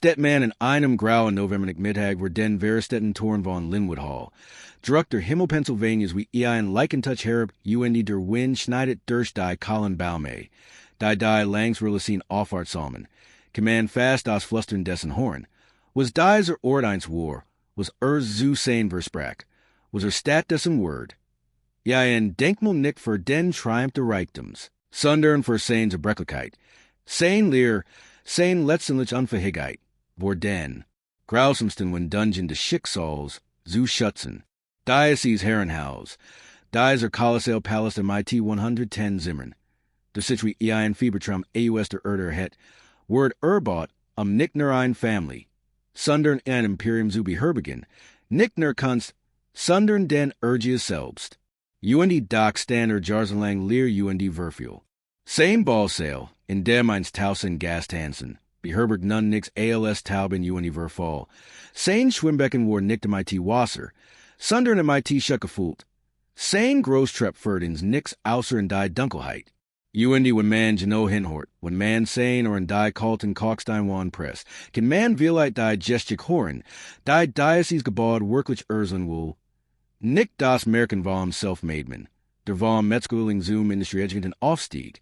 Stetman and einem Grau in November Mittag were den Verestetten Toren von Lynnewood Hall. Druck der Himmel Pennsylvanias wie ein Leichentouch herab, der Wind schneidet durch die kahlen Baume. Die langs Rillicine Auffahrt Salmen. Command fast das Flustern dessen Horn. Was dies or Ordeins war, was zu sein versprach, was Stat dessen Word. Ja ein Denkmal nicht für den Triumph der Reichtums, sondern für sein Zerbrechlichkeit. Sein Lehr, sein letztendlich Unverhigkeit, vor den grausamsten when Dungeon des Schicksals, zu schützen. Diocese Herrenhaus, dies Kolossal Palast MIT 110 Zimmern. Der Situe ein Fiebertraum AUS der het, Word Erbot nicht nur ein Family, sondern ein Imperium zu beherbergen, nicht nur kannst, sondern den Urgies selbst. UND Doc Standard Jarsenlang Lear UND Verfuel. Same Ballsail, in dem eins Tausen Gasthansen, beherberg nun nix ALS Tauben UND Verfall. Sane Schwimmbecken war nicht MIT Wasser, sondern MIT Schuckefult. Sane Grosstrepp Ferdins nix außer in die Dunkelheit. UND when man Geno Hinhort, when man sane or in die Kalten Kalkstein wan Press, can man vielite die Geschichte Horen, die Diocese gebaut wirklich wohl. Nicht das Merken vom Self-Made-Man, der vom Metzgerling Zoom Industry Edgington Aufstieg,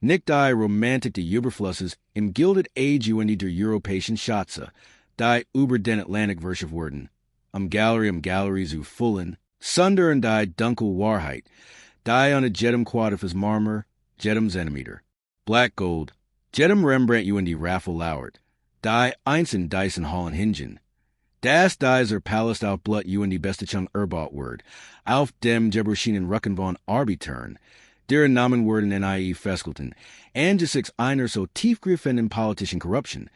nicht die Romantik der Überflusses im Gilded Age UND der Europäischen Schatze, die über den Atlantik Wirtschaft wurden, am Gallery zu Fullen, sondern die Dunkle Wahrheit, die on a Jedem Quadriphus Marmor, Jedem Zentimeter, Black Gold, Jedem Rembrandt UND Raffle Lauert, die Einsen Dyson Holland Hingen, Das dieser Palast auf Blut UND Bestechung Erbot Word, auf dem Gebruchinen Rucken von Arbitern, deren Namen wurden NIE Feskelten, angesichts einer so tiefgreifenden politischen Korruption,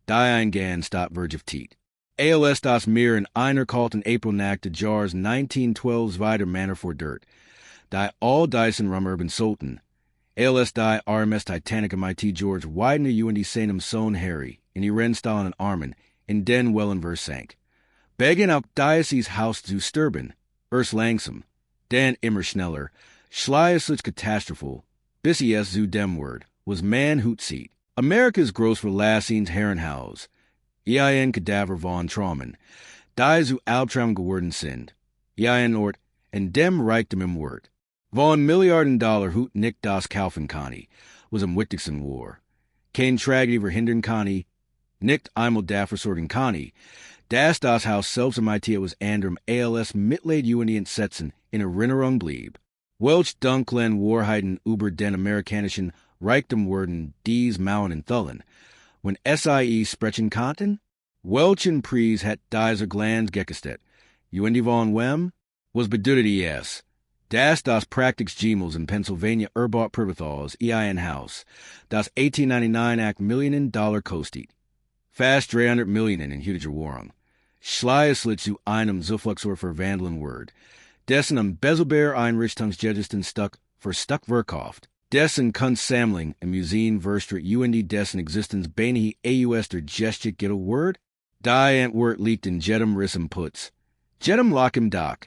die ein Stop Verge of Tiet. ALS das mir in einer kalten Aprilnacht de Jars 1912 weiter Manner for Dirt, die all Dyson rum urban Sultan, ALS die RMS Titanic MIT George Widener UND Sanem Sohn Harry, in ihren Stalin and Armen, in den Wellenverse sank. Begen auf Diocese Haus zu sterben, langsam, den immer schneller, schleißlich katastrophal, bis es zu dem Word, was man hut sieht. Amerikas groß Verlassins Herrenhaus, ihren Kadaver von Traumen, die zu Albtraum geworden sind, ihren Ort, in dem Reichtum im Word. Von Milliarden Dollar hut nicht das kaufen kann, was am wichtigsten war. Kein Tragödie verhindern kann, nicht einmal dafür sorgen kann, dass das Haus selbst MIT was anderem ALS Mitleid UND Setzen in Erinnerung blieb. Welch Dunklen Wahrheiten über den amerikanischen Reichtum wurden dies Mauern und Thullen, when SIE sprechen konnten? Welchen Preis hat dieser Glanz gekostet? UND von wem? Was bedeutet es, dass das Praktiks Gemels in Pennsylvania Erbot Privathals ein Haus, das 1899 Millionen Dollar kostet. Fast 300 Millionen in huidige Warung. Schleißlich zu einem Zufluxor verwandeln Word. Dessen am Bezelbeer Einrichtungsgegenstand Stuck verkauft. Dessen Kunstsammlung im Museum Verstrit UND dessen Existenz beinahe AUS der Geschichte get a Word? Die Antwort liegt in jedem Rissem Putz. Jedem Lock im Dach.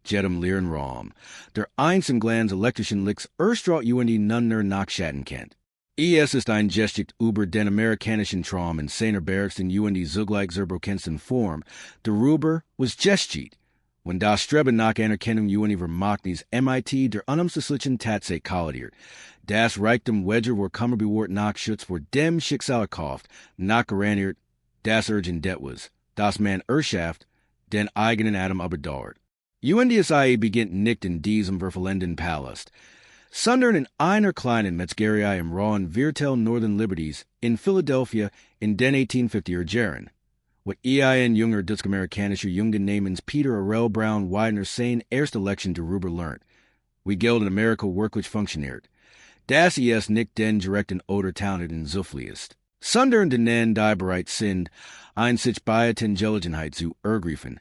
Jedem Lehren Raum. Der einzelnen Glanz elektrischen Licks Erstraut UND nunner Nachschatten kennt. Es ist ein Geschichte über den amerikanischen Traum in seiner Bergsten UND zugleich zerbrokensten Form. Darüber was Geschichte. When das Streben nach Anerkennung UND vermagnis MIT der unumständlichen Tatsache kollidiert. Das Reichtum Wedger war Kammerbewort Nachschutz vor dem Schicksal erkauft, nachgeraniert, das urgent Debt was, das man erschaft, den eigenen Atom überdauert. UNDSIE beginnt nicht in diesem verfallenden Palast, sondern in einer kleinen Metzgerei im rauen Viertel Northern Liberties in Philadelphia in den 1850er Jahren. What ein junger deutsch-amerikanischer jungen namens Peter Arell Brown Widener sein erste Election darüber lernt, wie Geld in Amerika wirklich funktioniert. Das ist nicht den direkten oder taunenden Zufall ist, sondern denen die bereit sind, ein sich bei Gelegenheit zu ergreifen.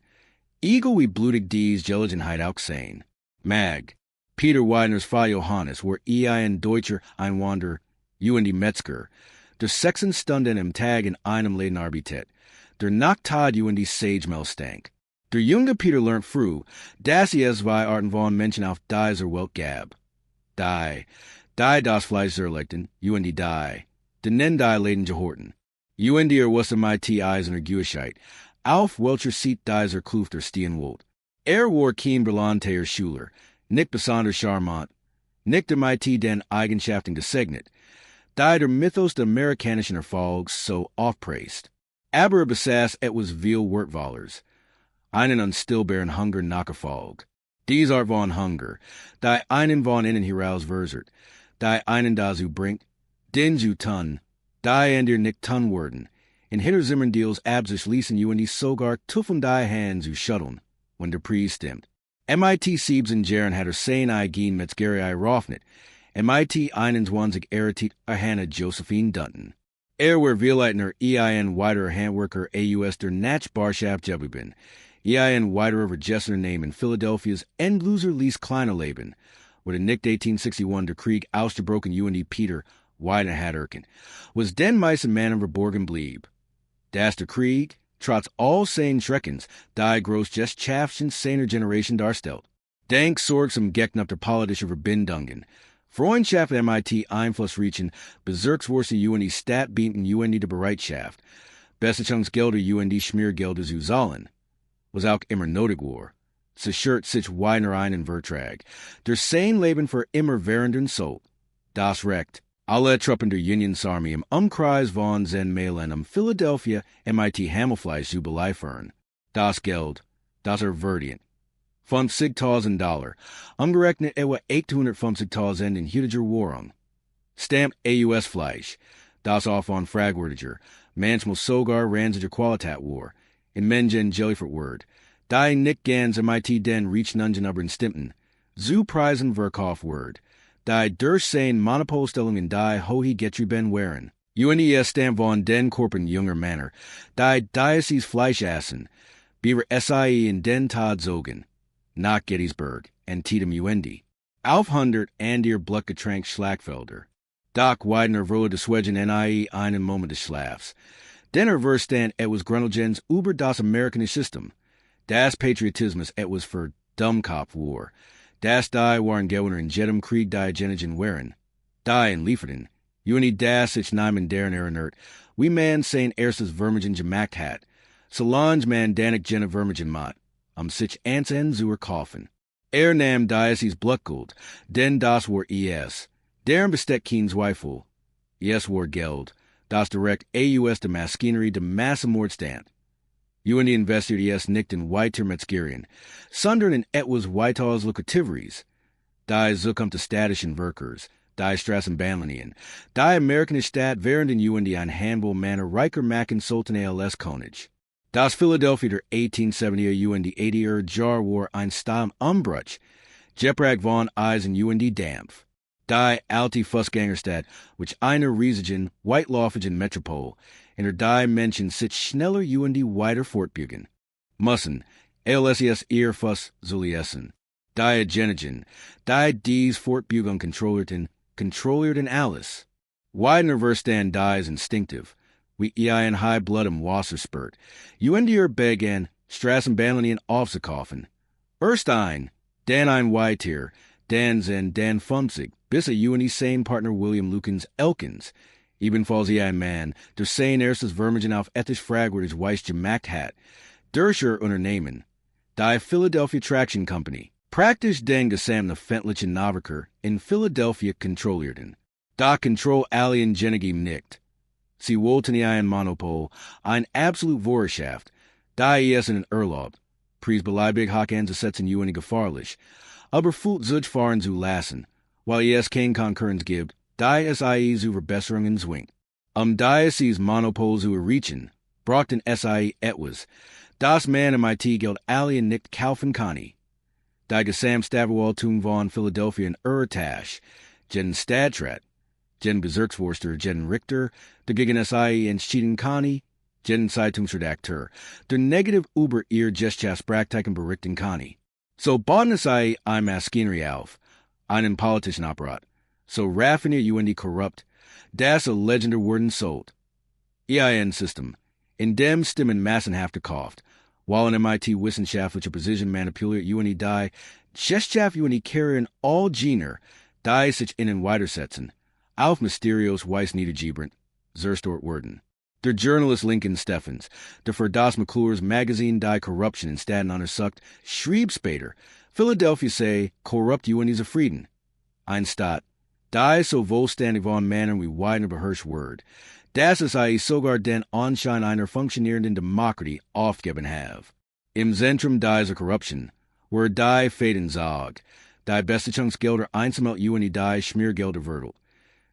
Eagle wie blutig dies Gelegenheit auch sein. Mag. Peter Widener's Fall Johannes, war ein Deutscher Einwanderer, UND Metzger, der 6 Stunden im Tag in einem Leben arbeitet, der Nachtad UND Sagemel stank. Der junge Peter lernt früh, dass es zwei Arten von Menschen auf dieser Welt gab. Die das Fleisch zerlegten, UND die, den die Leden gehorten. UND was MIT Eisen Guescheit, auf welcher Seite dieser Kluft stehen wollt. War kein brillanter Schüler, nicht besonders charmant, nicht MIT den Eigenschaften gesegnet, da der Mythos der amerikanischen Erfolg so aufpreist. Aber besaß etwas viel Wortwallers, einen unstillbaren Hunger nachgefolgt. Dies Art von Hunger, die einen von innen heraus versert, die einen dazu bringt, den zu tun, die en dir nicht tun worden, in hinter Zimmern deals absicht ließen UND sogar tuffen die Hand zu schütteln, wenn der Preis stimmt. MIT Siebs und Jaren hat sein eigen mit Gary Roffnet, MIT 21 Eritit Hannah Josephine Dutton. War Vielleitner ein weiterer Handwerker AUS der Nachbarschaft Jebubin, ein weiterer Vergessener Name in Philadelphias Endloser Lies Kleiner Leben, wo der nicht 1861 der Krieg ausgebrochen UND Peter Weiden hat erken, was den meisten Mannen verborgen blieb. Das der Krieg, trotz all seinen Schreckens, die groß Geschichten seiner Generation darstellt. Dank sorgsam Gegner der politische Verbindungen, Freundschaft MIT Einflussreichen, Bezirkswurste UND Stadtbieten UND der Bereitschaft, Bestechungsgelder UND Schmiergelder zu zahlen, was auch immer notig war. Zerstört sich Weidner einen Vertrag, der sein Leben für immer währenden Sold. Das Recht, alle Truppen der Unionsarmee im Umkreis von Zen Mailen Philadelphia MIT Hammelfleisch zu beliefern. Das Geld, das verdient. $50,000, umgerechnet etwa 850.000 in heutiger Währung. Stamped AUS-Fleisch, das auch von fragwürdiger, manchmal sogar ranziger Qualität war, in Mengen Jellyford die nicht ganz MIT den Riechnungen aber in Stimmten, zu Preisen Verkauf word, die durch sein Monopolstellungen die hohe getrieben wären. UNES stammt von den Korpen junger Männer, die Diocese Fleisch essen, beaver SIE in den Tod zogen, nach Gettysburg, Antietam UND. Auf 100 and ihr Blutgetränk Schlagfelder. Doch Weidner vrohe de Swedgen NIE einen Moment des Schlafs. Denner Verstand etwas Grundlegens über das amerikanische System. Das Patriotismus etwas für Dummkopf war. Das die waren Gewinner in jedem Krieg die Genigen wären. Die in Lieferten. UNI das sich neimen deren erinnert. Wie man sein erstes Vermigen gemacht hat. Solange man danik jene Vermigen mat. Sich ansen zur kaufen. Nahm Diocese Blutgeld, denn das war ES. Deren besteck kein Zweifel. ES war Geld. Das direkt AUS de Maschinerie de Massenmordstand. UND investiert ES nicht in weiter Metzgerien, sondern in etwas weitaus Lukrativeries. Die zukommt statischen Workers, die Strassenbahnlinien, die amerikanische Stadt während in UND ein Handel Manner reicher machen sollten als König. Das Philadelphia der 1870er UND 80er Jahr war ein Stamm Umbruch, Jeprag von Eisen UND Dampf. Die alte Fußgängerstadt, which einer riesigen, weitlaufigen Metropol, in der die Menschen sich schneller UND weiter fortbewegen. Müssen, LSES ihr Fuss zuliessen. Die Genigen, die dies Fortbewegung kontrollierten alles. Weidner Verstand dies instinctive. Wie ein high blood im Wasserspurt. UND began Strassenbahnlinien aufzukaufen. Erst ein, dann ein Weitier, dann sind dann 50, bis a UND sein Partner William Lukens Elkins, ebenfalls ein Mann, der sein erstes Vermigen auf ethisch fragwürdig Weiss gemacht hat, Derscher Unternehmen, die Philadelphia Traction Company, praktisch den gesamten Fentlichen Nahverkehr in Philadelphia kontrollierten. Da Kontroll allen Genegim nicht. Sie wollten ein Monopol, ein absolut Vorherrschaft, da es in Urlaub, Pries beliebig hoc einzusetzen UND gefahrlich, aber fühlt sich fahren zu lassen, weil es kein Konkurrenz gibt, die SIE zu Verbesserungen zwingt. Diocese Monopol zu erreichen, brachten SIE etwas, das man MIT Geld allen nicht kaufen kann. Die Gesamtstadtverwaltung von Philadelphia in Urtasch, gen Stadtrat, gen Bezirksforster, gen Richter, der gegen SIE entschieden kann, gen Zeitungsredakteur, der negativ über ihr Geschichtspraktiken berichten kann. So bauten SIE ein Maschinerie auf, einen politischen Apparat, so raffiniert UND korrupt, das a legender worden sold. System, in dem Stimmen massenhaft gekauft, while in MIT wissenschaftliche Precision manipuliert UND die Geschichte UND carrieren all Gener, die sich innen weitersetzen, auf mysteriös weiß niedergebrent, zerstört worden. Der journalist Lincoln Steffens, der für das McClure's Magazine die Korruption in Staten untersucht, schrieb später, Philadelphia sei korrupt UND zufrieden. Ein Staat, die so wohlständig von Männern wie Widener beherrscht wird, dass es sogar den Anschein einer funktionierenden Demokratie aufgeben have. Im Zentrum dieser Korruption, were die Fäden sag, die Bestechungsgelder einsammeln UND die Schmiergelder verdelt.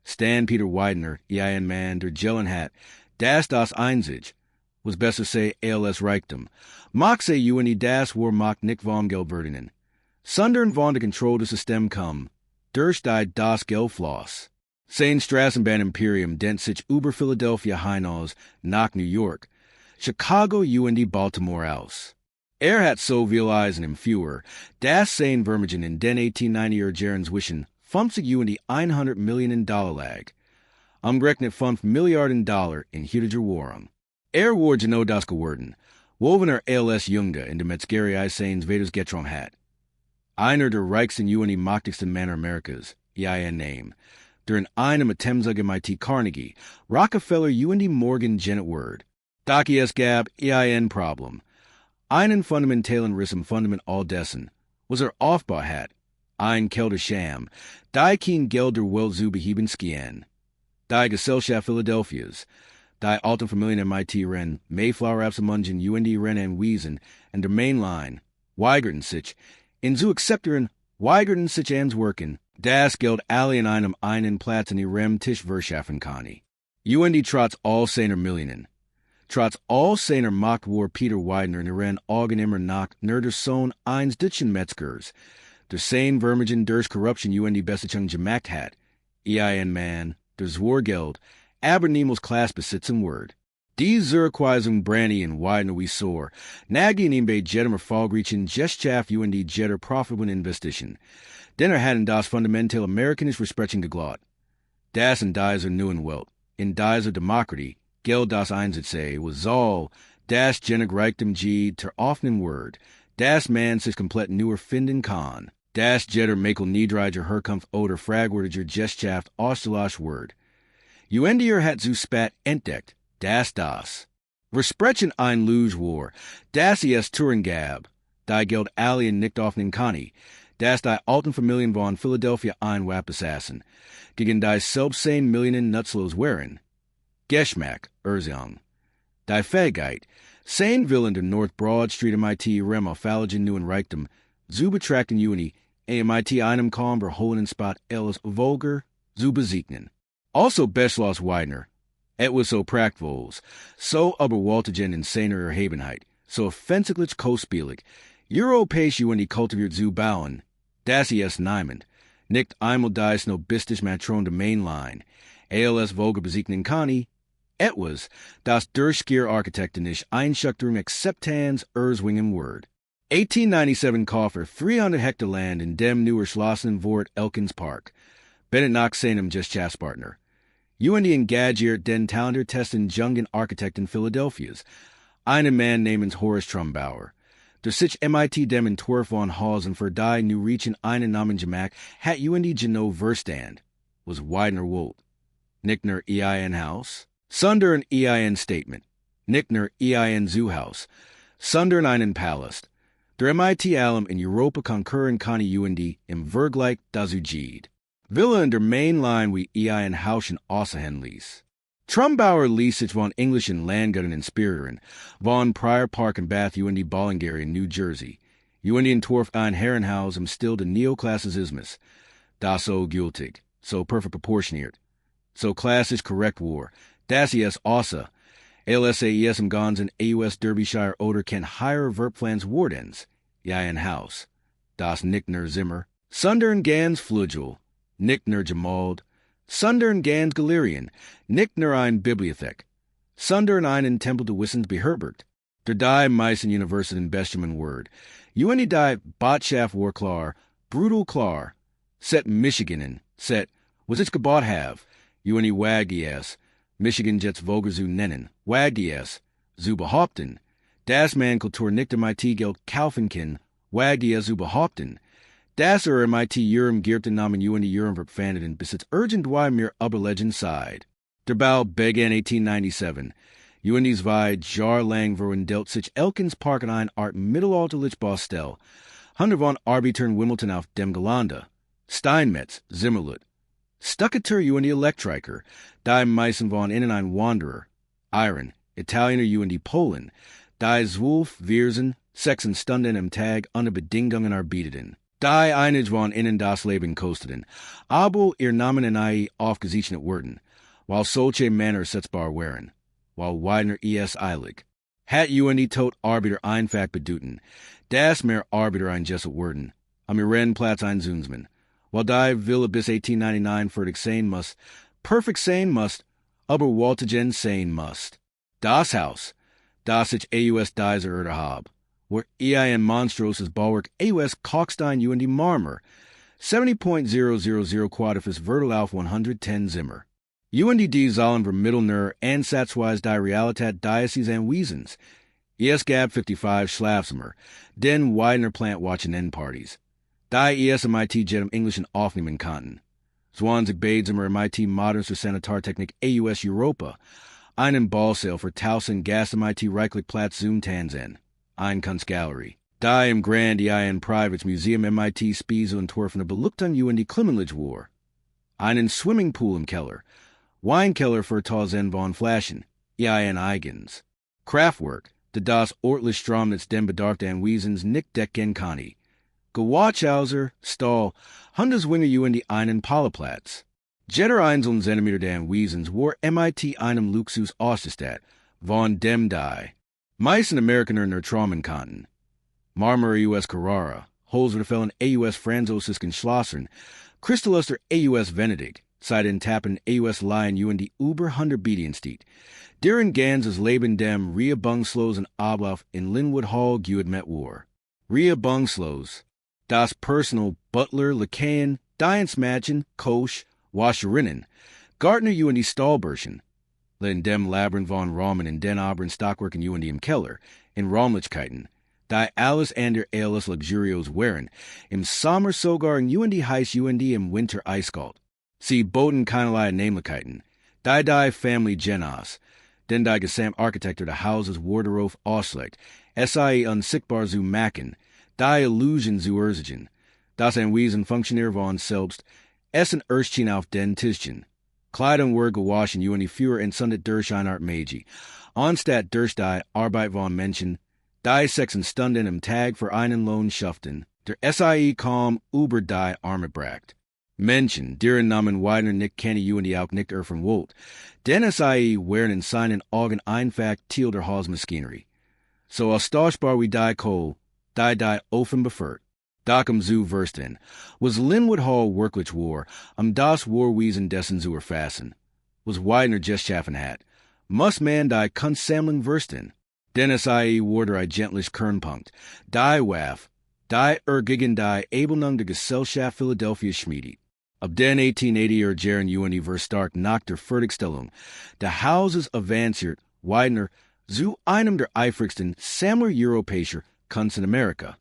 Stan Peter Widener, ein Mann der Gellen hat, das Einsich, was besser sei als Reichtum, mag sei UND das war mag nicht vom Geld verdienen. Sondern von der Kontrolle des Systems kommen, durch die das Geld floss. Sein Straßenbahn Imperium dent sich über Philadelphia hinaus nach New York, Chicago UND Baltimore aus. Hat so viel Eisen im Führer, das sein Vermögen in den 1890er Jahren zwischen 50 UND 100 Millionen Dollar lag. Umgerechnet 5 Milliarden Dollar in heutiger Währung. War genau das geworden, woven als Junge in der Metzgerei seines Vaters getrum hat. Einer der reichsten UND machtigsten Männer Amerikas, ein Name, der in einem Atemzug MIT Carnegie, Rockefeller UND Morgan Janet Word. Doch es gab ein Problem. Einen fundamentalen Riss im Fundament all dessen, was Aufbau hat, ein kelder Sham, die kein Gelder Welt zu beheben skien. Die Gesellschaft Philadelphias, die alten Familien MIT Ren, Mayflower Absamungen UND Ren and Wiesen, and der Mainline, weigerten sich, in zu akzeptieren, weigerten sich ans Worken, das Geld alle in einem einen Platz in ihrem Tisch verschaffen kann. UND trotz all seiner Millionen. Trotz all seiner Macht war Peter Widener in ihren Augen immer noch nur der Sohn eines deutschen Metzgers, der sein Vermögen durch Korruption UND Bestechung gemacht hat, ein Mann, der Zwargeld, aber niemals Klassbesitzen wird. Die Zurückweisung Brandy und Widener wie sor, nagin ihm bei jedem erfolgreichen Geschaft UND jeder profitable Investition, denn hatten das fundamental amerikanische Versprechen geglaubt. Das in dieser neuen Welt, in dieser Demokratie, Geld das Einsätze, was all, das genig Reichtum ter offenen Word, das man sich komplett nur finden kann, das jeder Makel niedriger Herkunft oder fragwürdiger Geschaft ausgelacht Word. UNDer hat zu spät entdeckt, das. Versprechen ein Luge war, das es Touren gab, die Geld alien nicht offenen kann, das die alten Familien von Philadelphia einwappesassen, gegen die selbstsein Millionen nutzlos wären. Geschmack, Erzang. Die Fähigkeit, sein Willen der North Broad Street MIT Rem auf Falligen neuen Reichtum, zu betrachten UNI, MIT einem kaum verhohlen Spot als vulgar, zu besiegnen. Also Beschloss Widener, etwas so prachtvols, so überwältigend in seiner Erhabenheit, so offensivlich kostspielig, europäisch UNI kultiviert zu bauen, dass es niemand, nicht einmal dies no bistisch Matron der Mainline, als vulgar besiegnen kann, etwas, das durchskier architektonisch Einschuchterung acceptans Erzwingen Word. 1897 Koffer 300 Hektar Land in dem new erschlossenen Wort Elkins Park. Bennett nach seinem Geschäftspartner. UND engagiert den Talenter testen jungen Architekten Philadelphias. Einen Mann namens Horace Trumbauer. Der sich MIT dem Entwurf von Hausen für die new Riechen einen Namen gemacht hat UND Geno Verstand. Was Widener Wolt. Nickner ein Haus. Sondern ein Statement. Nickner ein Zoohaus. Sondern einen Palast. Der MIT Alum in Europa concurren kann UND im Vergleich dazu geht. Villa in der Mainline wie ein Haus in Außerhen ließ. Trumbauer ließ sich von englischen Landgütern inspirieren, von Prior Park in Bath UND Ballinger in New Jersey. UND entwarf ein Herrenhaus im Stil des Neoklassizismus. Das so gültig, so perfekt proportioniert, so klassisch korrekt war, dass es außer, LSAES im ganzen AUS Derbyshire oder kein higher Verplans Wardens, ein Haus, das Nickner Zimmer, sondern ganz Flugel, Nickner Gemald, sondern ganz Galerian, Nickner ein Bibliothek, sondern einen Tempel de Wissens beherbergt, der die Meissen University in Bestechung Word, UND die Botschaft war klar, brutal klar, set Michiganen, set, was ich gebaut have, UND wag es, Michigan Jets Voger zu nennen, wag es, zu behaupten, das man Kultur nicht MIT Geld kaufen kann, wag es zu behaupten, das MIT Ihren gierten Namen UND Ihren verpfändet bis it's urgent why mir überlegen side. Der Bau began 1897, UND zwei Jar lang verwandelte sich elkens parken ein art mittelalterlich Bostel. Hunter von Arbitern Wimbledon auf dem Gelande. Steinmetz, Zimmerlut. Stuckatur UND Elektriker. Die Meissen von innen ein Wanderer. Ihren, Italiener UND Polen. Die Zwölf Wirsen, Sechsen Stunden im Tag unter Bedingungen arbeiteten. Die einig von innen das Leben kosteten. Aber ihr Namen in ei aufgezeichnet wurden. While solche Männer setzbar wären. While Widener es eilig. Hat UND tot Arbeiter einfach bedeuten. Das mehr Arbeiter eingesset wurden. Am ihren Platz ein Zunsmann. While die Villa bis 1899 fertig sein muss. Perfekt sein muss. Aber Waltigen sein muss. Das Haus. Das ich AUS Dizer erder hab. Where ein monstroses Bauwerk AUS Kalkstein UND Marmer. 70.000 Quadriffus Vertel auf 110 Zimmer. UND die Zahlen vermittelner ansatzweise die Realität Diocese and Wiesens. ES Gab 55 Schlafzimmer. Den Widener Plant watching end parties. Die ES-MIT Jedem Englischen aufnehmen konnten. Zwanzig Badezimmer MIT Modernste Sanitartechnik AUS Europa. Einen Ballsail für 1000 Gas MIT Reichlich Platz Zoom Tanzen. Ein Kunstgalerie. Die im Grand ein Privates Museum MIT Spiese und Torfene Beluchtern UND Klimmenlich war. Einen Swimmingpool im Keller. Weinkeller für 1000 von Flaschen. Ein Eigens. Kraftwerk. De das Ortlich Stromnitz den Bedarf an Wiesens nicht decken kann. Gewatchhauser, Stahl, Hundeswinger UND einen Palaplatz. Jeder einzelnen Zentimeter den Wiesens war MIT einem Luxus ausgestattet, von dem die meisten Amerikaner nur Traumen konnten. Marmor US Carrara, Holzerfällen AUS Französischen Schlossern, Kristaluster AUS Venedig, Seiden Tappen AUS Lion UND über 100 Bediensteht. Deren Ganses Leben dem Ria Bungslows and Ablauf in Lynnewood Hall gewid met war. Ria Bungslows, das Personal Butler Lakaien, Dienstmädchen, Kosch, Wascherinnen, Gartner UND Stahlberschen, in dem Labyrinth von Rahmen in den Oberen Stockwerken UND im Keller, in Raumlichkeiten, die alles ander alles Luxurios wären, im Sommer sogar in UND heiß UND im Winter eiskalt. Sie boten keinerlei Nämlichkeiten, die Family Genas, denn die Gesamtarchitektur der Hauses Wardrobe auslegt, sei unsichtbar zu machen, die Illusion zu erzigen, das ein Wesen Funktionär von selbst, essen Erstchen auf den Tischchen. Kleidung were gewaschen UND Führer und Sundet durch eine Art Magie. Anstatt durch die Arbeit von Menschen, die 6 Stunden im Tag für einen Lohn schafften, der SIE kaum über die Arme bracht. Menschen, deren Namen Widener nicht kenne UND auch nicht erfahren wollt, denn SIE wären in seinen Augen einfach Teil der Hausmaschinerie. So austauschbar wie die Kohl, die offen befört. Dockum zu versten, was Lynnewood Hall wirklich war, das Warwiesen dessen zu erfassen. Was Widener geschaffen hat, muss man die Kunstsammlung versten. Denn SIE war der eigentliche Kernpunkt, die Waff, die gegen die Ebelung der Gesellschaft Philadelphia schmiedet. Ab den 1880er Jahren UND verstark nach der Fertigstellung, der Hauses avanciert Widener zu einem der eifrigsten Sammler europäischer Kunst in Amerika.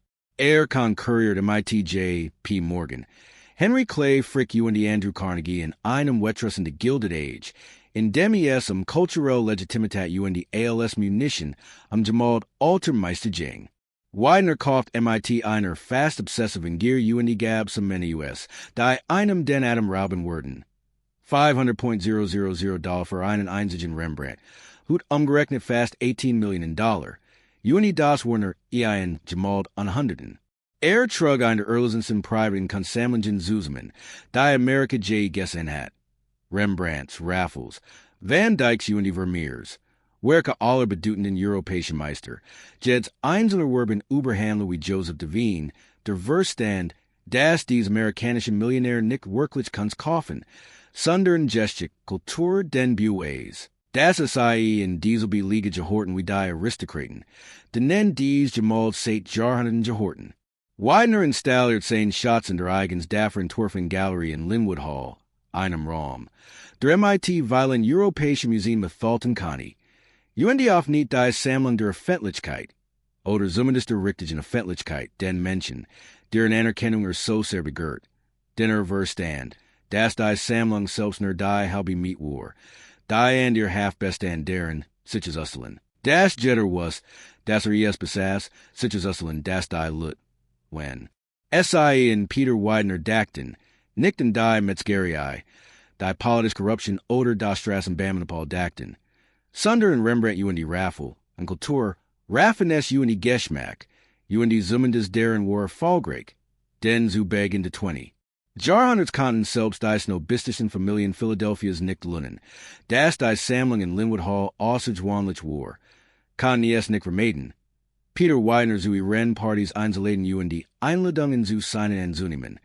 Concurriert MIT J. P. Morgan, Henry Clay Frick UND Andrew Carnegie in einem Wettrus in the Gilded Age, in dem culturelle Legitimität UND ALS Munition gemalt Altermeister Jing. Widener kauft MIT einer fast obsessiven Gier UND gab some many US, die einem den Adam Rauben wurden. $500,000 für einen einzigen Rembrandt, hut umgerechnet fast $18 Million. UND das Warner ein gemalt an Hunderten. Trug einer Erlesensen privaten Kunstsammlungen zusammen, die Amerika J. gessen hat. Rembrandts, Raffles, Van Dycks UND Vermeers, werke aller bedeutenden europäischen Meister, jeds einzelner Werben Überhandler wie Joseph Devine, der Verstand, das dies amerikanischen Millionär nicht wirklich Kunst kaufen, sondern Geschichte, Kultur den Bues. Das SIE in dieselbe Liga gehorten wie die Aristokraten, denn dies gemalt seit Jahrhunderten gehorten. Widener installiert seine Schatz in der eigens dafferen Torfen Gallery in Lynnewood Hall, einem Raum. Der MIT weilen Europäische Museum Methalten Kani. UND auf nicht die Sammlung der Öffentlichkeit, oder zumindest der richtigen Öffentlichkeit, den Menschen, deren Anerkennung so sehr begehrt, den Verstand, das die Sammlung selbst nur die halbe Miet war, die and ihr half best an deren, sicherzusselen. Das Jetter was, das es besaß, sicherzusselen, das die Lut, when. SIE and Peter Widener Dachten, nicht und die Metzgerei, die politische Korruption oder das Strassenbammenapal Dachten. Sunder and Rembrandt und die Raffel, und Kultur, Raffines und die Geschmack, und die Zummendes deren war Fallgreik, den zu begen de 20. Jahrhunderts konnten selbst die snobistischen Familien Philadelphias nicht lunnen, das die Sammlung in Lynnewood Hall außergewöhnlich war, kann es nicht vermeiden. Peter Widener zu ihren Partys einzuladen und die Einladungen zu seinen anzunehmen,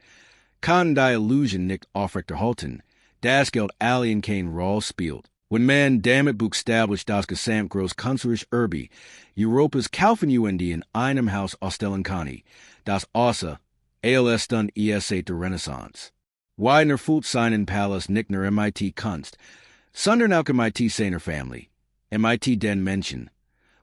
kann die Illusion nicht aufrechterhalten, das Geld allen kein Roll spielt. Wenn man damit buchstäblich das gesamtgroß künstlerisch Erbe Europas kaufen und in einem Haus ausstellen kann, das außer als dann seit der Renaissance. Widener fühlt seinen Palast nicht nur MIT Kunst, sondern auch MIT seiner Family, MIT den Menschen.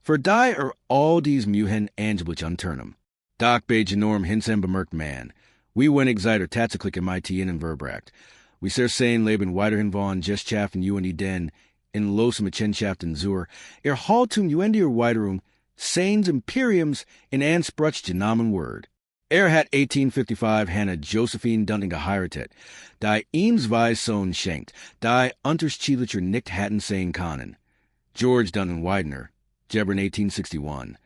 Für die all dies Mühen angeblich unternommen. Doch bei enorm hinsam bemerkt man, wie wenig Zeit tatsächlich MIT innen verbracht. We ser sein Leben weiterhin von Geschichten und die den in losem Machenschaften zur Haltung und ihrer Weiterung seines Imperiums in ansprüchlichen Namen Word. Hat 1855 Hannah Josephine Dunton geheiratet, die ihm zwei Sohn schenkt, die unterschiedlicher nicht hatten sein können. George Dunton Widener, Gebern 1861,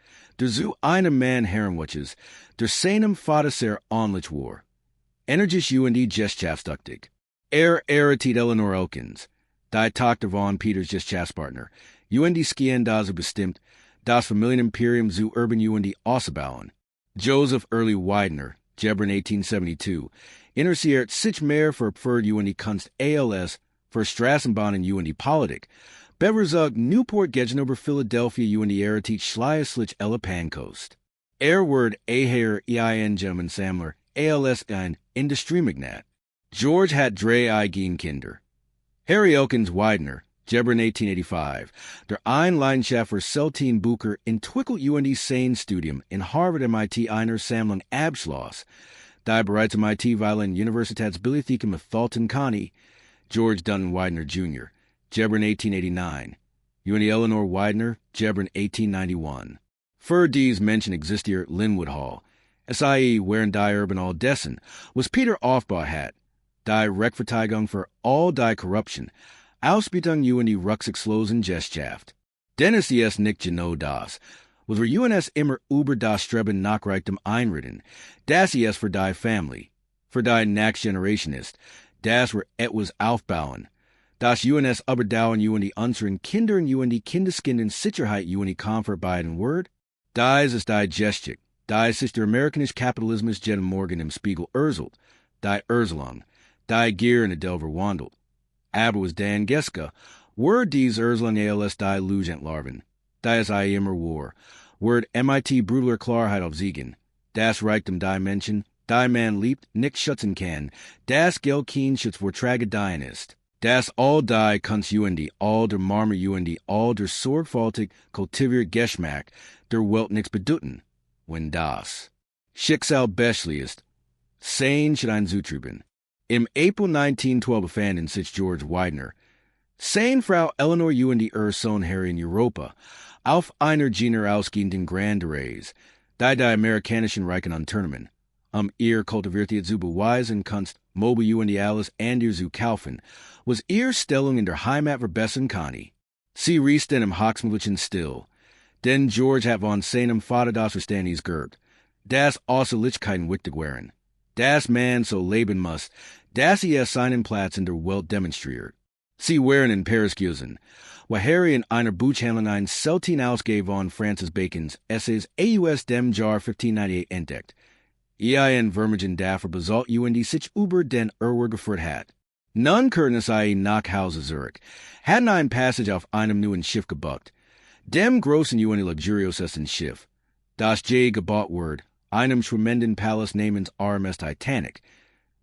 der zu einem Mann herrenwatches, der seinem Vater sehr ähnlich war. Energisch und die Gesellschaftsduktig. Errettet Eleanor Elkins, die Tochter von Peters Gesellschaftspartner, und die Skien da so bestimmt, das Familienimperium zu Erben und die auszubauen. Joseph Early Widener, Gebern 1872, interessiert sich mehr für und die Kunst als für Straßenbahnen und die Politik. Beverzug Newport gegenüber Philadelphia und die Errettet Schleißlich Ella Pancoast. Word Aher ein German Sammler, als ein Industriemagnat. George hat drei Kinder. Harry Elkins Widener, Gebern 1885, der ein Leidenschaft für Bucher entwickelt und die sein Studium in Harvard MIT einer Sammlung abschloss, die bereits MIT weil Universitätsbibliothek Methalton Connie, George Dunton Widener Jr., Gebern 1889, und Eleanor Widener, Gebern 1891. Für dies Menschen existiert Lynnewood Hall, sie während die Erben all dessen, was Peter Aufbau hat, die Rechtfertigung für all die Korruption, Ausbeutung und die rücksichtslosen Gesellschaft. Dennis ist nicht genau das, was wir uns immer über das Streben nach Reichtum einreden, das ist für die Family, für die Next Generation ist, das wir etwas aufbauen, das uns überdauern und die unseren Kindern und die Kindeskinden Sicherheit und die Comfort beiden Word, das ist die Geschichte, das ist der amerikanische Kapitalismus jeden Morgen im Spiegel erzählt, die Erzählung, die Gier in der Delver wandelt. Aber was Dan Geska, word dies Erzählung als die Lugentlarven, das immer war, word MIT brutaler Klarheit auf Siegen, das Reichtum die Menschen, die man liebt, nicht schützen kann, das Geld kein Schutz vor Tragödien ist, das all die Kunst und die all der Marmer und die all der sorgfältig kultiviert Geschmack der Welt nichts bedeuten, wenn das Schicksal bestlich ist, sein should ein Zutrüben. Im April 1912 befanden sich George Widener, sein Frau Eleanor und die Sohn Harry in Europa, auf einer Jener ausgehenden Grande Reise, die amerikanischen Reichen unternehmen, ihr kultivierte zu beweisen Kunst, Mobil und die alles anders zu kaufen, was ihr Stellung in der Heimat verbessern kann. Sie riesten im Hochsmütlichen Still, denn George hat von seinem Vater das Verständnis geerbt, das Außerlichkeiten wichtig wären. Das man so leben muss, dass seinen Platz in der Welt demonstriert. Sie wären in Paris gewesen, wo Harry in einer Buchhandlung ein selten Ausgabe von Francis Bacons Essays AUS dem Jahr 1598 entdeckt. Ein Vermergen dafür besalt und die sich über den geführt hat. Nun könnten sie nach Hause zurück, hatten ein Passage auf einem neuen Schiff gebucht. Dem großen und luxuriosesten Schiff, das gebaut wird, einem tremenden Palast namens RMS Titanic,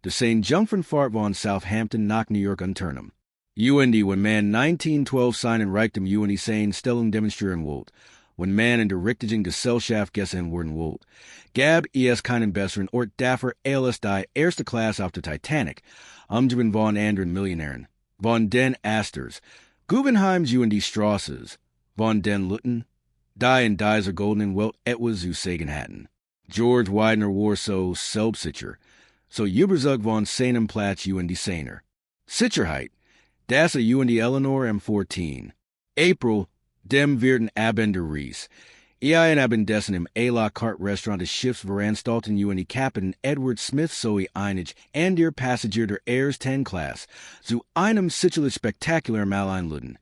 der St. Jungfernfahrt von Southampton nach New York unternommen. Und wenn man 1912 seinen Reichtum und die seine Stellung demonstrieren wollte, wenn man in der richtigen Gesellschaft gesehen werden wollte, gab es keinen besseren Ort dafür als die erste Klasse auf der Titanic, umgeben von anderen Millionären, von den Astors, Guggenheims und die Strasses, von den Lutten, die in Dieser goldenen Welt etwas zu sagen hatten. George Widener war so selbstsicher, so überzeugt von seinem Platz und die Seiner. Sicherheit, das und die Eleanor M14. April, dem werden Abender Rees. Ian Abendessen im A-La Carte Restaurant des Schiffs veranstalten und die Captain Edward Smith sowie einig and ihr Passagier der Airs 10 Class zu einem sicherlich spektakulären Mahl einladen.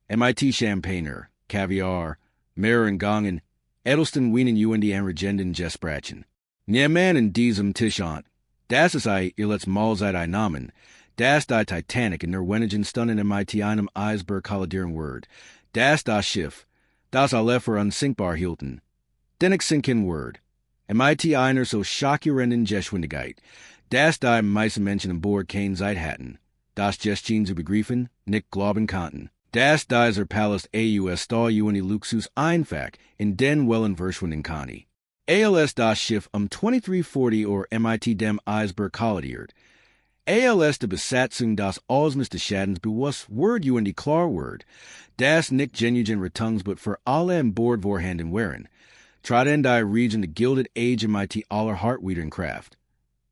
MIT Champagner, Caviar, Meerengangen, Edelsten Wienen und die Regenden Gesprachen. Niemann in diesem Tischant. Das ist ihr letztes Mahlzeit einnahmen. Das die Titanic in der wenigen Stunden MIT einem Eisberg kollidieren Word. Das Schiff, das Alefer unsinkbar hielten. Dennoch sinken Word. MIT einer so schockierenden Geschwindigkeit. Das die meisten Menschen an Bord kein Zeit hatten. Das Gestchen zu begreifen, nicht glauben konnten. Das dieser Palast AUS Stahl und die Luxus einfach in den Wellen verschwinden kann. ALS das Schiff 2340 or MIT dem Eisberg kollidiert. ALS de Besatzung das Ausmaß des Schadens bewusst Word und die klar Word. Das nicht genuine Retungs, but für alle an Bord vorhanden wären. Traten die Region de Gilded Age MIT aller Hart wieder in Kraft.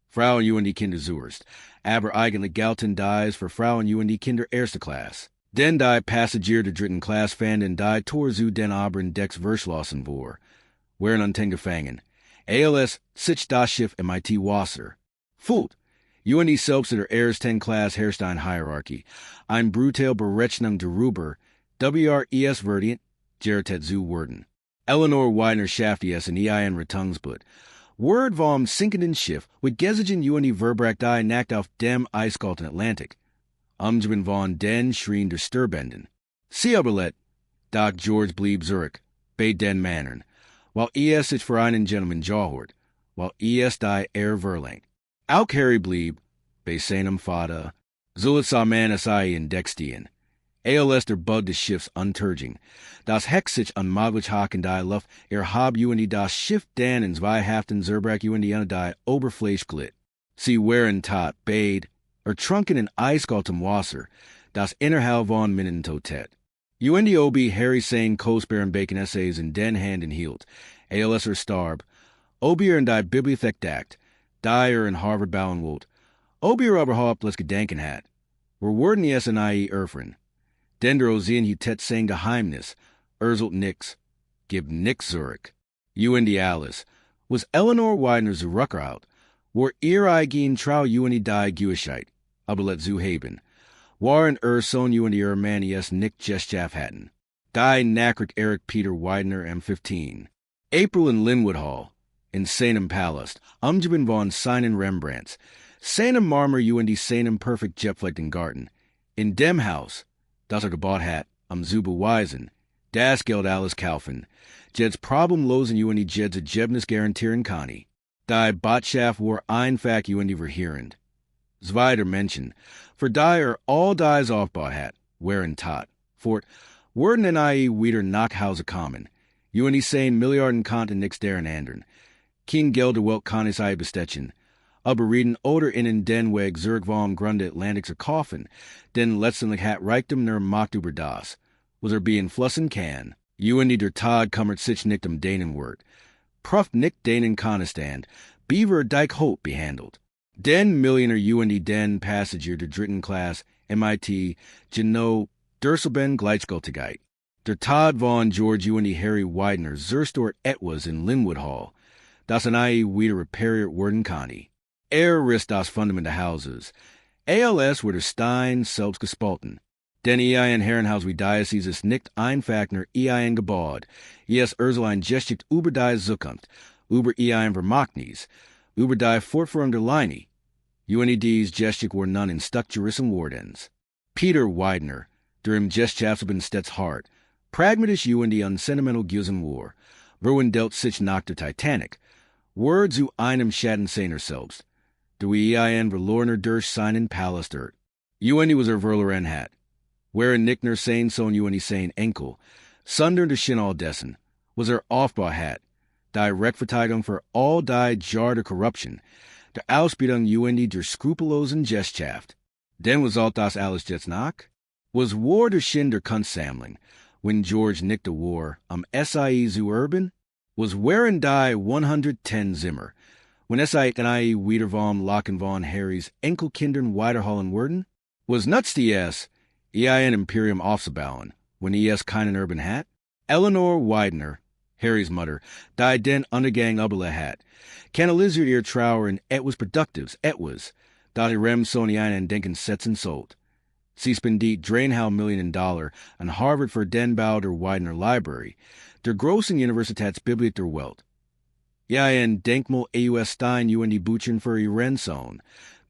Frauen und die Kinder zuerst, aber eigentlich galten dies für Frauen und die Kinder erste Klasse. Den die Passagier der dritten Klasse fanden die Tor zu den oberen Decks verschlossen vor. Wären unten gefangen. ALS sich das Schiff MIT Wasser. Fult. Und die selbst der Airs 10 Class Herstein Hierarchy. Ein brutal Berechnung darüber, WRES Verdient, Geritet zu werden. Eleanor Widener Schafties in ein Retungsbut. Word vom sinkenden Schiff mit Gesigen und die Verbracht die Nacht auf dem eiskalten Atlantik. Umgeben von den Schrien der Sturbenden. Sie aber Doc George blieb Zurich, bei den Männern, while sich für einen Gentleman jahort, while die verlangt. Auch Harry blieb, bei seinem Vater, zullet sa man in Dextien. ALS der Bug des Schiffs unterging. Das Heck sich unmöglich haken die Luft, hab und das Schiff dann in zwei Haften Zerbrach und die Oberfläche glitt. Sie wären tot, bade, trunken in eiskaltem Wasser, das innerhalb von Minuten totet. UNDOB Harry Sane Kostbären Bacon Essays in den Handen hielt. ALS starb. Obier in die Bibliothek dakt. Die in Harvard bauen wollt. Obier überhaupt les gedenken hat. Wir wurden die SNIE erfren. Dendro sehen he tet sein Geheimnis. Erzelt nix. Gib nix Zurich. UND Alice. Was Eleanor Widener zu Ruckerhout. War ihr eigen trau UND die Gewischheit. Aber let zu haben. Waren son UND Manies Nick Geschaff hatten. Die Nackrick Eric Peter Widener M15. April in Lynnewood Hall. In seinem Palast, umgeben von seinen Rembrandts, seinem Marmor und seinem perfekt gepflegten Garten. In dem Haus, das gebaut hat, zu beweisen, das Geld alles kaufen, Jeds problemlosen und Jeds Ergebnis garantieren kann. Die Botschaft war einfach und verheerend. Zweiter Menschen, für die all dies aufgebaut hat, wären tot. Fort, werden in wieder nach Hause kommen, und sein Milliarden konnten nix deren ändern. King Gelder Welt kann es Bestechung. Aber reden oder in den Weg Zurich vom Grunde Atlantiks kaufen, denn letztendlich hat Reichtum nur Macht über das, was beeinflussen kann. Und der Tag kommert sich nicht denen Wort. Pruft nicht denen Konstand, Beaver Dyke Hope behandelt. Den Millionär und den Passagier der dritten Klasse, MIT, Geno, Durselben Gleichgültigkeit. Der Tag von George und Harry Widener Zerstort etwas in Lynnewood Hall. Das wieder repariert werden kann. Riss das Fundament der Hauses. ALS wurde Stein selbst gespalten. Denn ein Herrenhaus wie Diocese ist nicht einfach nur ein gebaut. Ursel ein Geschichte über die Zukunft, über ein Vermagnis, über die Fortführung der Linie. Und dies Geschichte war nun in Stuckjurissen Wardens. Peter Widener, der im Geschichte stets hart, pragmatisch und unsentimental Gusen war, Verwin dealt sich nach der Titanic, Word zu einem Schaden seiner selbst. Du ein verlorener durch seinen Palast ert. Und was verloren hat. Während nicht nur sein Sohn und sein Enkel, sondern der Schinnall dessen, was Aufbau hat. Die Rechtfertigung für all die Jar der Korruption, der Ausbildung und der skrupellosen Geschaft. Denn was all das alles jetzt nach? Was war der Sinn der Kunstsammlung? when George nicht a war, sie zu Erben, was während die 110 Zimmer, when sie nie wiederum lachen von Harrys Enkelkindern weiterholen würden, was nuts die ihren Imperium aufzubauen, when keinen Erben hat. Eleanor Widener, Harry's mother, die den Untergang überle hat, kanalisiert ihr Trauer in etwas Produktives, etwas, da die Rem so einen Denken setzen sollt. Sie spendiert $3,5 million an Harvard für den Bau der Widener Library, der großen Universitätsbibliothek der Welt. Ein Denkmal AUS Stein die Büchern für ihren Sohn,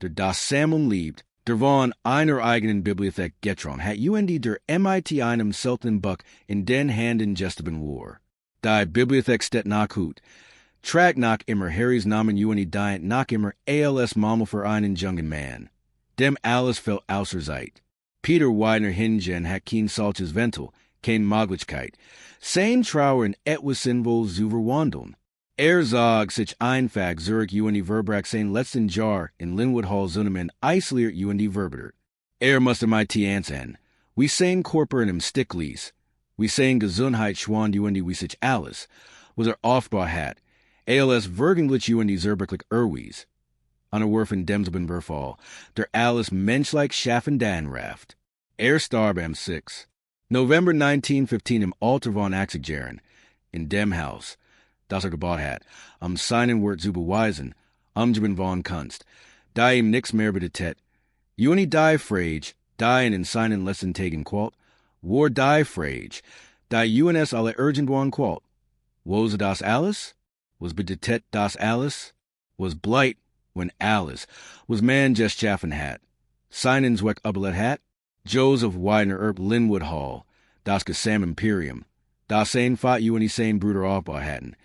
der das Sammeln liebt, der von einer eigenen Bibliothek getron, hat der MIT einem seltenen Buck in den Händen gesteben war. Die Bibliothek steht nach Hut, trägt nach immer Harrys Namen dient nach immer als Mammel für einen jungen Mann. Dem alles fällt außer Zeit. Peter Widener hingen hat kein solches Ventil, kein Möglichkeit, sein Trauer in etwas sinnvoll zu verwandeln. Sagt sich einfach Zurich Verbrach sein letzten Jahr in Lynnewood Hall Zunnemann isoliert Verbetert. Musste MIT ansen. We sein Körper in Sticklies. We sein Gesundheit schwand wie sich alles. Was Aufbau hat. Als Vergenglich Zerberglich Erwies. Anerwerfen Demselben Verfall. Der alles menschlich schaffen Danraft. Starb am 6. November 1915 im Alter von Axigeren. In dem Haus. Das gebaut hat, seinen Wort zu beweisen, Jeben von Kunst, da ihm nix mehr bedetet. Die frage, die in seinen letzten Tagen qualt, war die frage, da UNS alle irgendwann qualt. Was das alles? Was bedetet das alles? Was blight, when alles, was man just schaffen hat. Seinen Zweck überlet hat, Joseph Widener Lynnewood Hall, das Gesam Imperium, das sein Fat sein Bruder Aufbau hatten.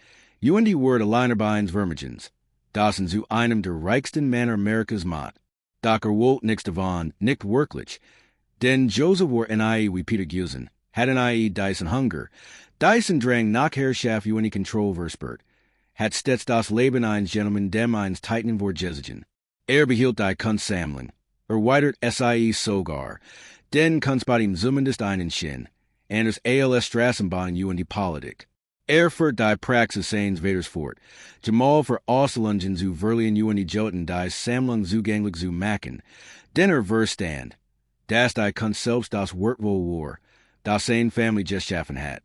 Die Word Alleinerbeins Vermigens, das in zu einem der reichsten Männer Amerikas macht. Docker Wolt nix davon, nicht wirklich. Denn Joseph war wie Peter Gusen, hat Dyson Hunger, Dyson drang nach Herrschaft Control verspürt, hat stets das Leben eines Gentleman dem eines Titan vor Jesigen. Behielt die Kunstsammlung, weitert sogar, denn Kunst bei ihm zumindest einen Schien, anders als Strassenbahn die Politik. Führt die Praxis seines Vaters fort. Jamal für Auslungen zu Verlieren die Joten die Sammlung zugänglich zu machen. Denner Verstand. Das die Kunst selbst das Wort wohl war. Das sein Family just schaffen hat.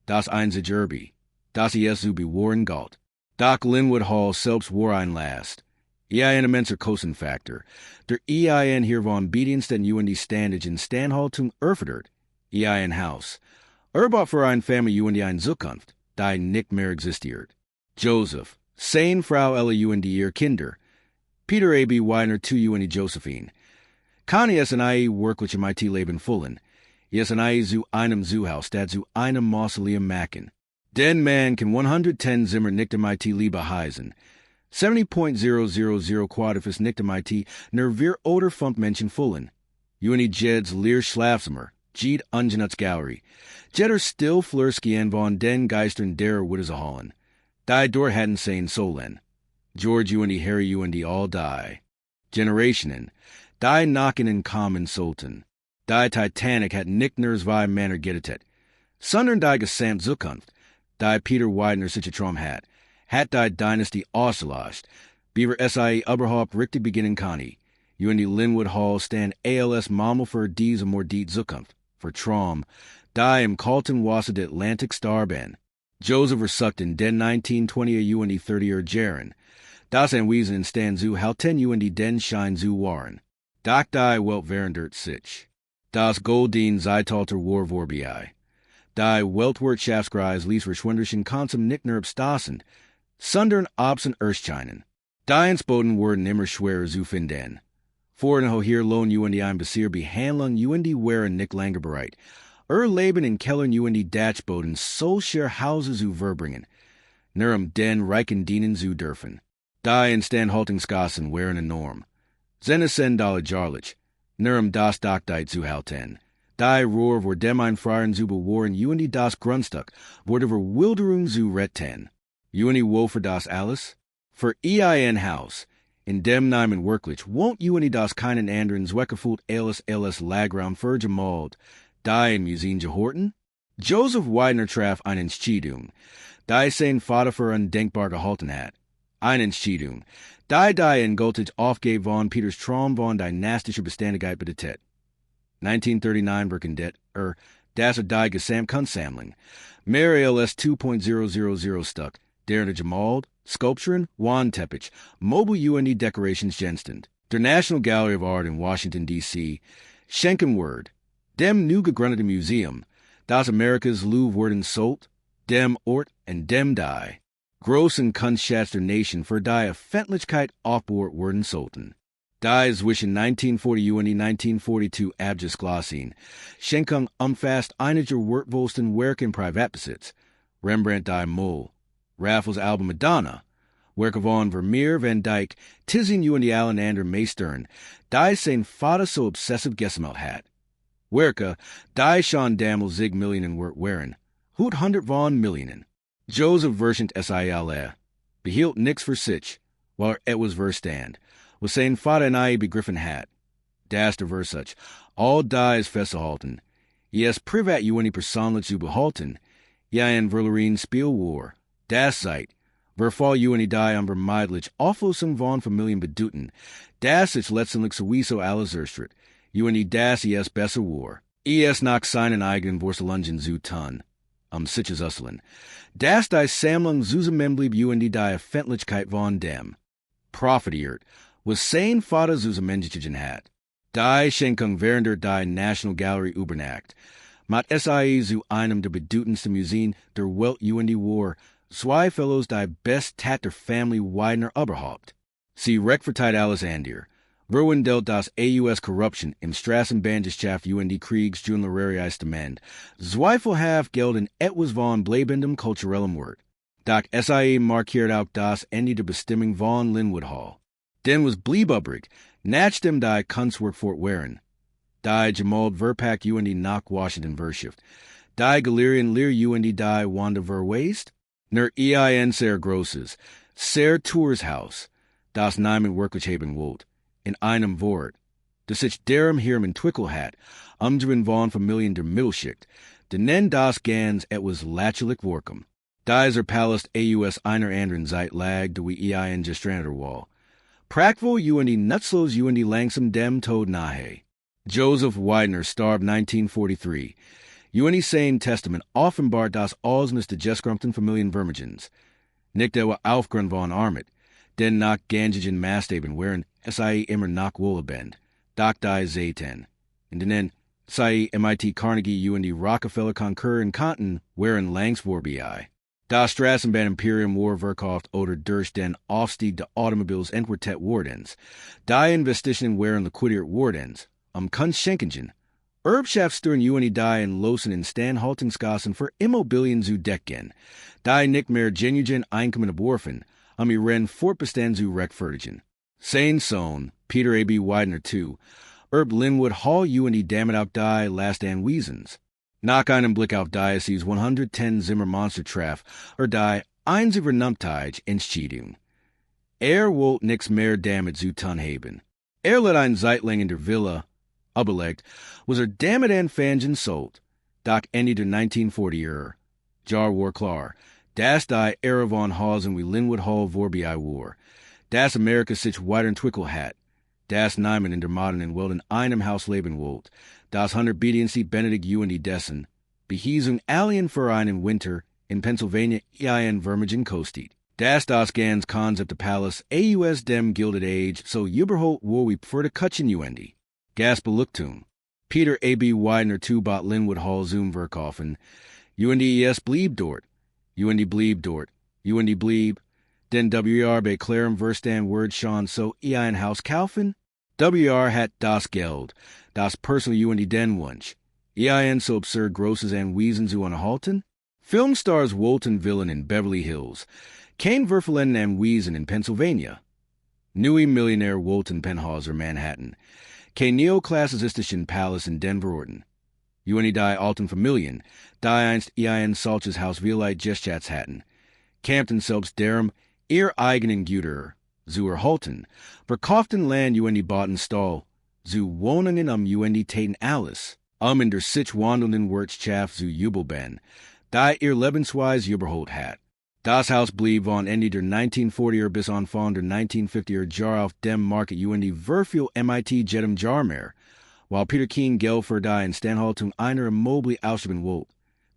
Das einzig Erbe. Das zu bewahren galt. Doch Lynnewood Hall selbst war ein Last. Ein immenser Kostenfaktor. Der hier von Bediensten die Standage in Standhaltung erfordert. Ein Haus. Bought für ein Family ein Zukunft. Die nicht mehr existiert. Joseph, sein Frau Ella ihr Kinder. Peter A.B. Widener zu Josephine. Connie wirklich MIT Leben fullen. Zu einem Zuhaus, dat zu einem Mausoleum machen. Den man kann 110 Zimmer nicht MIT Liebe heißen. 70.000 Quadrifus nicht MIT nervir oder fund Menschen fullen. Jeds leer Schlafzimmer. Jed Ungenuts Gallery. Jetter still Flurski von den Geistern der Wittesahallen. Die door hadn't sein Solen. George Harry all die. Generationen. Die knocken in common Sultan. Die Titanic hat Nickners vi Manner gettet. Sondern die gesamt Zukunft. Die Peter Widener Traum hat. Hat die Dynastie ausgelöscht. Beaver Überhaupt richtig beginnen Connie. Lynnewood Hall stand als Mammel für diese Mordit Zukunft. For Traum, die im kalten Wasser der Atlantik starben. Joseph versucht in den 1920er 30er Jahren. Das Anwesen in Stand zu halten den Schein zu waren. Doch die Welt verandert sich. Das Golden Zeitalter war vorbei. Die Weltwirtschaftskreis ließ verschwinderischen Konsum nicht nur abstassen, sondern absent erscheinen. Die Ins-Boden wurden immer schwerer zu finden. Vorhin hier lohn ein Besier Behandlung wären nicht länger bereit. Leben in Kellern Dachboden solcher Hauses zu verbringen. Nur den Reichen dienen zu dürfen. Die Instandhaltungsgassen wären enorm. $10 Jarlich. Nur das Dachdiet zu halten. Die Rohr vor dem ein Freien zu bewahren das Grundstück wurde Verwilderung zu retten. Wo für das alles? Für ein Haus. In dem Namen wirklich won't das keinen anderen Zweckgefühlt als Lagraum für Gemalt, die im Museum gehorten? Joseph Widener traf einen Schiedung. Die sein Vater für undenkbar gehalten hat. Einen Schiedung. Die in Gülted aufgave von Peters Traum von dynastische Beständigkeit bedeutet. 1939 Birkendet, das die Gesamtkunstsammlung. Mehr als 2.000 Stück, deren gemalt, Sculpturen, Wandteppich, mobile UND decorations genstand. Der National Gallery of Art in Washington, D.C. Schenkenword. Dem new gegründete Museum, das Amerikas Louvre worden sold, dem Ort and dem die. Großen Kunstschatz der Nation für die Öffentlichkeit aufbohrt worden sollten. Die zwischen 1940 und 1942 abgeschlossen. Schenkung umfasst einiger wertvollsten Werke in Privatbesitz. Rembrandt die Mol. Raffles Album Madonna. Werke von Vermeer, Van Dyck, Tizian und Allen Ander Meistern. Die sein Vater so obsessive gesammelt hat. Werke, die schon damals zig Millionen wert waren. 100 von Millionen. Joseph Verschent SILA. Behielt nix für sich, while etwas verstand. Was sein Vater und I begriffen hat. Das der Versuch. All die ist festgehalten. Yes, privat UND persönlich zu behalten. Ja in Verlerin Spielwar. Das seid. Verfall UND die unvermeidlich Auflösung von Familien bedeuten. Das ist letztendlich sowieso alles erstritt. UND das es besser war. Es nach seinen eigenen Vorstellungen zu tun. Siches Usseln. Das die Sammlung zusammenblieb UND die Öffentlichkeit von dem. Profitiert. Was sein Vater zusammengezogen hat. Die Schenkung während die National Gallery übernachtet. Mat SIE zu einem der bedeutendsten Museen der Welt UND war. Zwei Fellows die best tat der Family Widener überhaupt. Sie Rechtfertigt alles andir. Verwandelte das AUS Korruption im Straßenbahnschaft UND Kriegsjournalarisch demand. Zweifelhaft gelten etwas von bleibendem kulturellem Wert. Doch SIE markiert auch das Ende der Bestimmung von Lynnewood Hall. Denn was blieb übrig, nach dem die Kunstwerk fortwähren. Die gemalt verpackt UND nach Washington Verschift. Die Galerien leer UND die Wanda verwaist. Ner EIN sehr grosses, sehr Tourshaus, das Neimen wirklich haben wollt. In einem Wort. Das sich derum hier in Twickel hat, umdrehen von Familien der Mittelschicht. De nen das gans etwas lächerlich Workum. Dieser Palast AUS einer anderen Zeit lag, de wie EIN gestrandet wall. Praktvoll UND nutzlos UND langsam dem Tod nahe. Joseph Widener starb 1943. UND sein Testament offenbart das Ausmaß der gescrumpten Familienvermögens. Nicht der Aufgrund von Armut, denn nach ganzigen Maßstäben wären SIE immer nach wohlhabend. Doch die Zayten. In den SIE MIT Carnegie UND Rockefeller Concur in Kanten wären längst vorbei. Das Straßenbahn Imperium war verkauft oder durch den Aufstieg der Automobils entwertet wardens. Die Investitionen wären liquidiert wardens. Kunstschenkungen. Erbschaftssteuern UND die in Losen in Standhaltungsgassen für Immobilien zu decken. Die nicht mehr genuin Einkommen abwerfen, ihren Fortbestand zu rechtfertigen. Sein Sohn, Peter A.B. Widener II, Lynnewood Hall UND damit auch die last Anwesens. Nach einem Blick auf Diocese 110 Zimmer Monster traf, die einzige Vernunftig Entscheidung. Wollt nix mehr damit zu tun haben. Let ein Zeitlang in der Villa überlegt, was damit an Fangen sold. Doch Ende der 1940er. Jar war klar, das die Ära von Hausen wie Lynnewood Hall vorbei war. Das Amerika sich weiterentwickelt hat. Das Neimen in der modernen Welt in einem Haus leben wollt. Das 100 Bedienste Benedikt UND dessen. Behiesung alien für einen Winter in Pennsylvania ein Vermigen kostet. Das ganz Konzept der Palast AUS dem Gilded Age so überholt wo wie für die Kutschen UND. Gas Beluktum. Peter A.B. Widener II bot Lynnewood Hall zum Verkaufen. UND blieb dort. UND blieb dort. UND blieb. Den WR bei klarem Verstand Word schon so ein Haus kaufen? WR hat das Geld. Das personal UND den Wunsch. Ein so absurd grosses Anwesen zu unterhalten? Filmstars wollten Villen in Beverly Hills. Kein Verfallen Anwesen in Pennsylvania. Neue Millionär wollten Penthäuser Manhattan. Kein neoklassizistischen Palace in Denver Orten. UND die alten Familien, die einst ein solches Haus vielleicht Gestschatz hatten. Campten selbst deren ihr eigenen Güter zu erhalten, verkauften Land UND bauten Stall, zu Wohnungen UND täten alles. In der sich wandelnden Wirtschaft zu Jubelben, die ihr Lebensweise überholt hat. Das Haus blieb von Ende der 1940er bis Anfang der 1950er Jahre auf dem Markt verviel MIT jedem Jahr mehr, while Peter King Geld für die Instandhaltung einer Immobilie ausgeben wollte,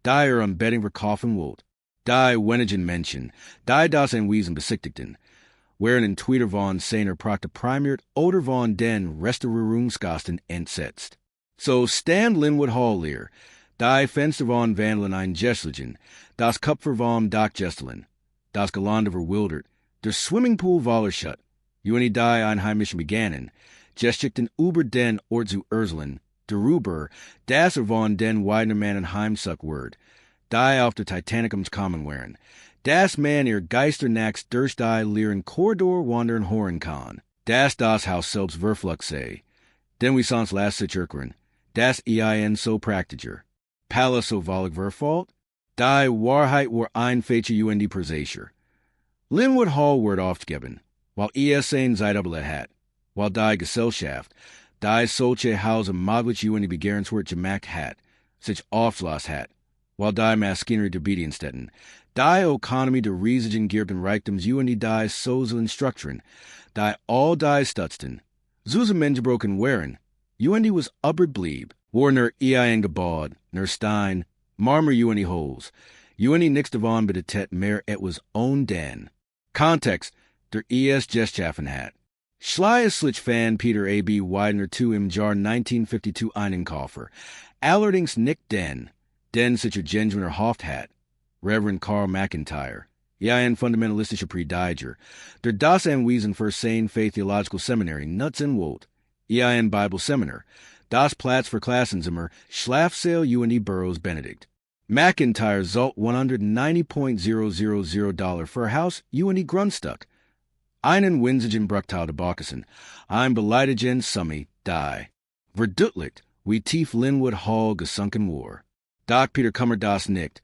die Bedding verkaufen wollte, die wenigen Menschen, die das Anwesen besichtigten, während in Twitter von seiner Praktik primiert oder von den Restaurierungskosten entsetzt. So stand Lynnewood Hall leer, die Fenster von Vandalen eingeschlichen, das Kupfer vom Dach gestelen, das Gelände verwildert, der Swimmingpool wallerschut, die Einheimischen begannen, geschickten über den Ort zu Urselen, darüber, das von den Weidenermannen heimsuckword, die auf der Titanic-Fluch kommen wären, das man ihr Geisternacks durch die leeren Korridor wandern hören kann, das Haus selbst verflucht sei, denn wie sonst lässt sich erklären, das ihren so praktischer. Palast so wallig verfalt, die Wahrheit war ein Feature Presacher. Lynnewood Hall wird aufgegeben, while ein Zeitablet hat, while die Gesellschaft, die solche Hause möglich begehrenswert gemacht hat, sich Aufschluss hat, while die Maschinerie der Bediensteten, die Ökonomie der riesigen Gierben Reichtums die sozialen Strukturen, die all die stutzten, zusammengebrochen wären, was übrig blieb, war nur gebaut, nur Stein, Marmer Holes, nichts davon betet mehr etwas ohne den. Kontext, der geschaffen hat. Schleierlich fan Peter A.B. Widener II im Jahr 1952 einen Koffer, allerdings nicht den sich genuiner Hoft hat, Reverend Carl McIntyre, ein fundamentalistischer Prediger, der das Anwesen für sein Faith Theological Seminary Nuts in Wold, ein Bible Seminar, das Platz für Klassenzimmer, Schlafsaal Burroughs Benedict. McIntyre zahlt $190,000 für Haus Grundstück. Einen winzigen Bruchteil der Bockesen, ein beleidigen Summe, die. Verduttlicht, wie tief Lynnewood Hall gesunken war. Doch Peter Kummer das nicht,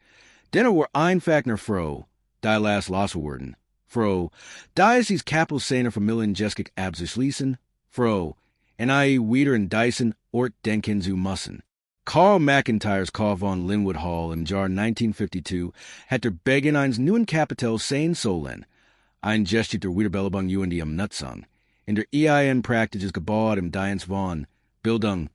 denn war einfach nur froh, die las losgeworden. Froh, die ist dies Kapelsener Familiengeschichte abzuschließen. Froh, en wieder in Dyson Ort denken zu müssen. Carl McIntyres Kauf von Lynnewood Hall im Jahr 1952 hat der Begen eines neuen Kapital sein sollen, ein Geschichte der Wiederbelebung am Nutzung, in der praktisch gebaut im Dienst von Bildung.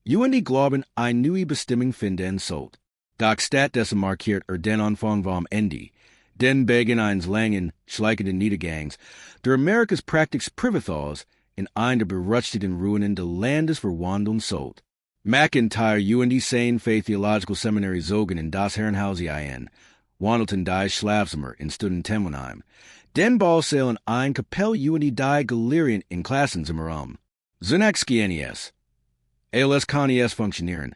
Glauben eine neue Bestimmung finden sollt. Doch statt dessen markiert den Anfang vom Ende, den Begen eines langen, schleichenden Niedergangs, der Amerikas Praktiks Privathos in ein der berüchtigten Ruinen des Landes verwandeln sollt. McIntyre sein Faith Theological Seminary zogen in das Herrenhaus wandelten die Schlafzimmer in Studentenwohnheim, den Ballsaal in ein Kapell die Galerien in Klassenzimmer Zunächst genies. ALS kann funktionieren.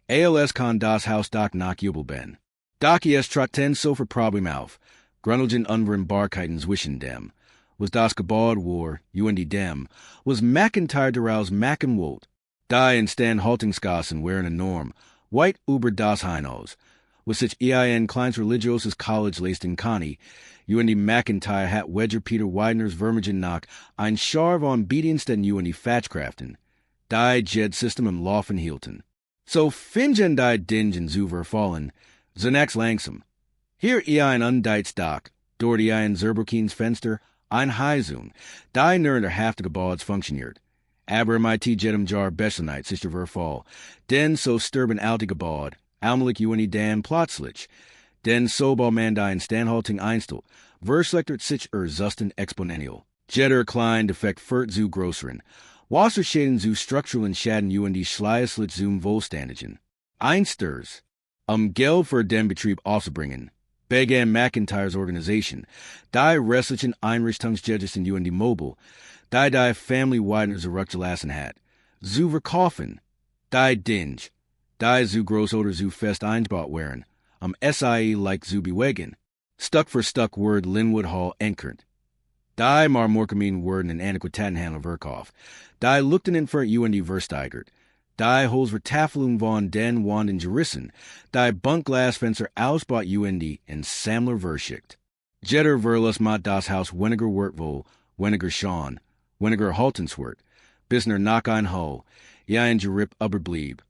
ALS kann das Haus doch nach Jubelben. Doch traten so für Problem auf, Grundelgen Unvereinbarkeiten zwischen dem. Was das gebaut war, dem, was McIntyre daraus machen wollt. Die Instandhaltungskosten wären enorm, weit über das hinaus, was sich kleines religiöses College leisten kann, McIntyre hat Wedger Peter Wideners Vermigen nach ein Schar von Bediensten Fatschkraften, die Jed-System im Laufen hielten. So fingen die Dingen zu verfallen, zunächst langsam. Hier ein undeits Dach, dort ein Zerbrukins Fenster, ein Heizung, die nur in der Hälfte gebaut funktioniert. Aber MIT jedem Jahr Bessenheit sich der Verfall, denn so sterben alte gebaut, allmählich dann plötzlich, denn so bald man die Instandhaltung einstellt, verschlechtert sich Zustand exponentiell. Jeder klein Defekt führt zu größeren, Wasserschäden zu strukturellen Schäden schleißlich zum Wohlstandigen. Einsters, Geld für den Betrieb aufzubringen, begann McIntyres Organisation, die restlichen Einrichtungsgeschäften Mobile, die Family Widener zurückgelassen hat, zu verkaufen, die Dinge, die zu groß oder zu fest eingebaut wären, SIE like zu bewegen, Stück für Stück word Lynnewood Hall enkert. Die marmorkamin worden in Antiquitätenhandel verkauf, die lukten in für versteigert, die Hols Vertaffelung von den Wanden gerissen, die Buntglasfenster ausbaut in Sammler verschickt. Jeder verlas mat das Haus weniger Wertwohl, weniger Schaun, weniger Haltenswert, bis nach ein Hall, ein Gerip überblieb.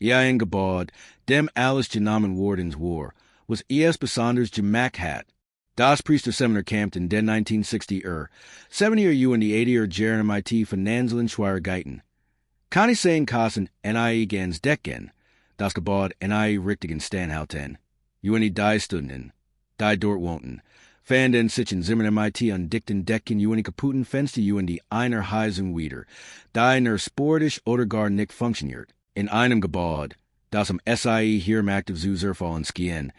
ieren gebaut, dem alles genommen worden war, was besonders gemacht hat. Das Priesterseminar camped in den 1960 70 und die 80 Jahre MIT Finanziellen Schwierigkeiten. Kann ich sagen kosten nie ganz decken, das Gebäude nie richtigen Standhalten. Die Stunden, die dort wohnten, fanden sich in Zimmern MIT an dichten Decken die kaputten Fenster die einer Heizung wieder, die nur sportisch oder gar nicht funktioniert. In einem Gebäude, das am SIE hier im Aktiv Zuzerfallen skien.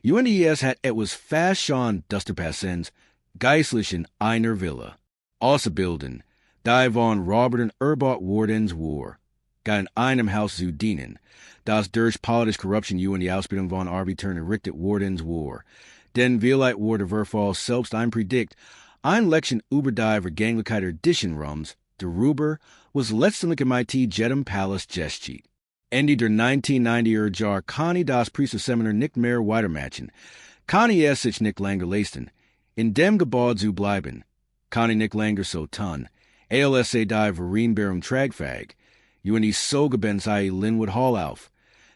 UNDS hat etwas fast schon Dusterpassens, geistlich in einer Villa. Ausgebilden, die von Robert und Erbot Wardens war, gar in einem Haus zu dienen, das durch politische Korruption die Ausbildung von Arbitern errichtet Wardens war. Denn vielleicht wurde Verfall selbst einpredikt, ein Lection über die Vergänglichkeit der Dischenrums, darüber was letztendlich MIT jedem Palast Geschichte. Ende der 1990er Jahre kann ich das Priesterseminar nicht mehr weitermatchen, kann ich es sich nicht länger leisten, in dem Gebäude zu bleiben, kann ich nicht länger so tun, die vereinbarung tragfähig, so geben sei Lynnewood Hall auf,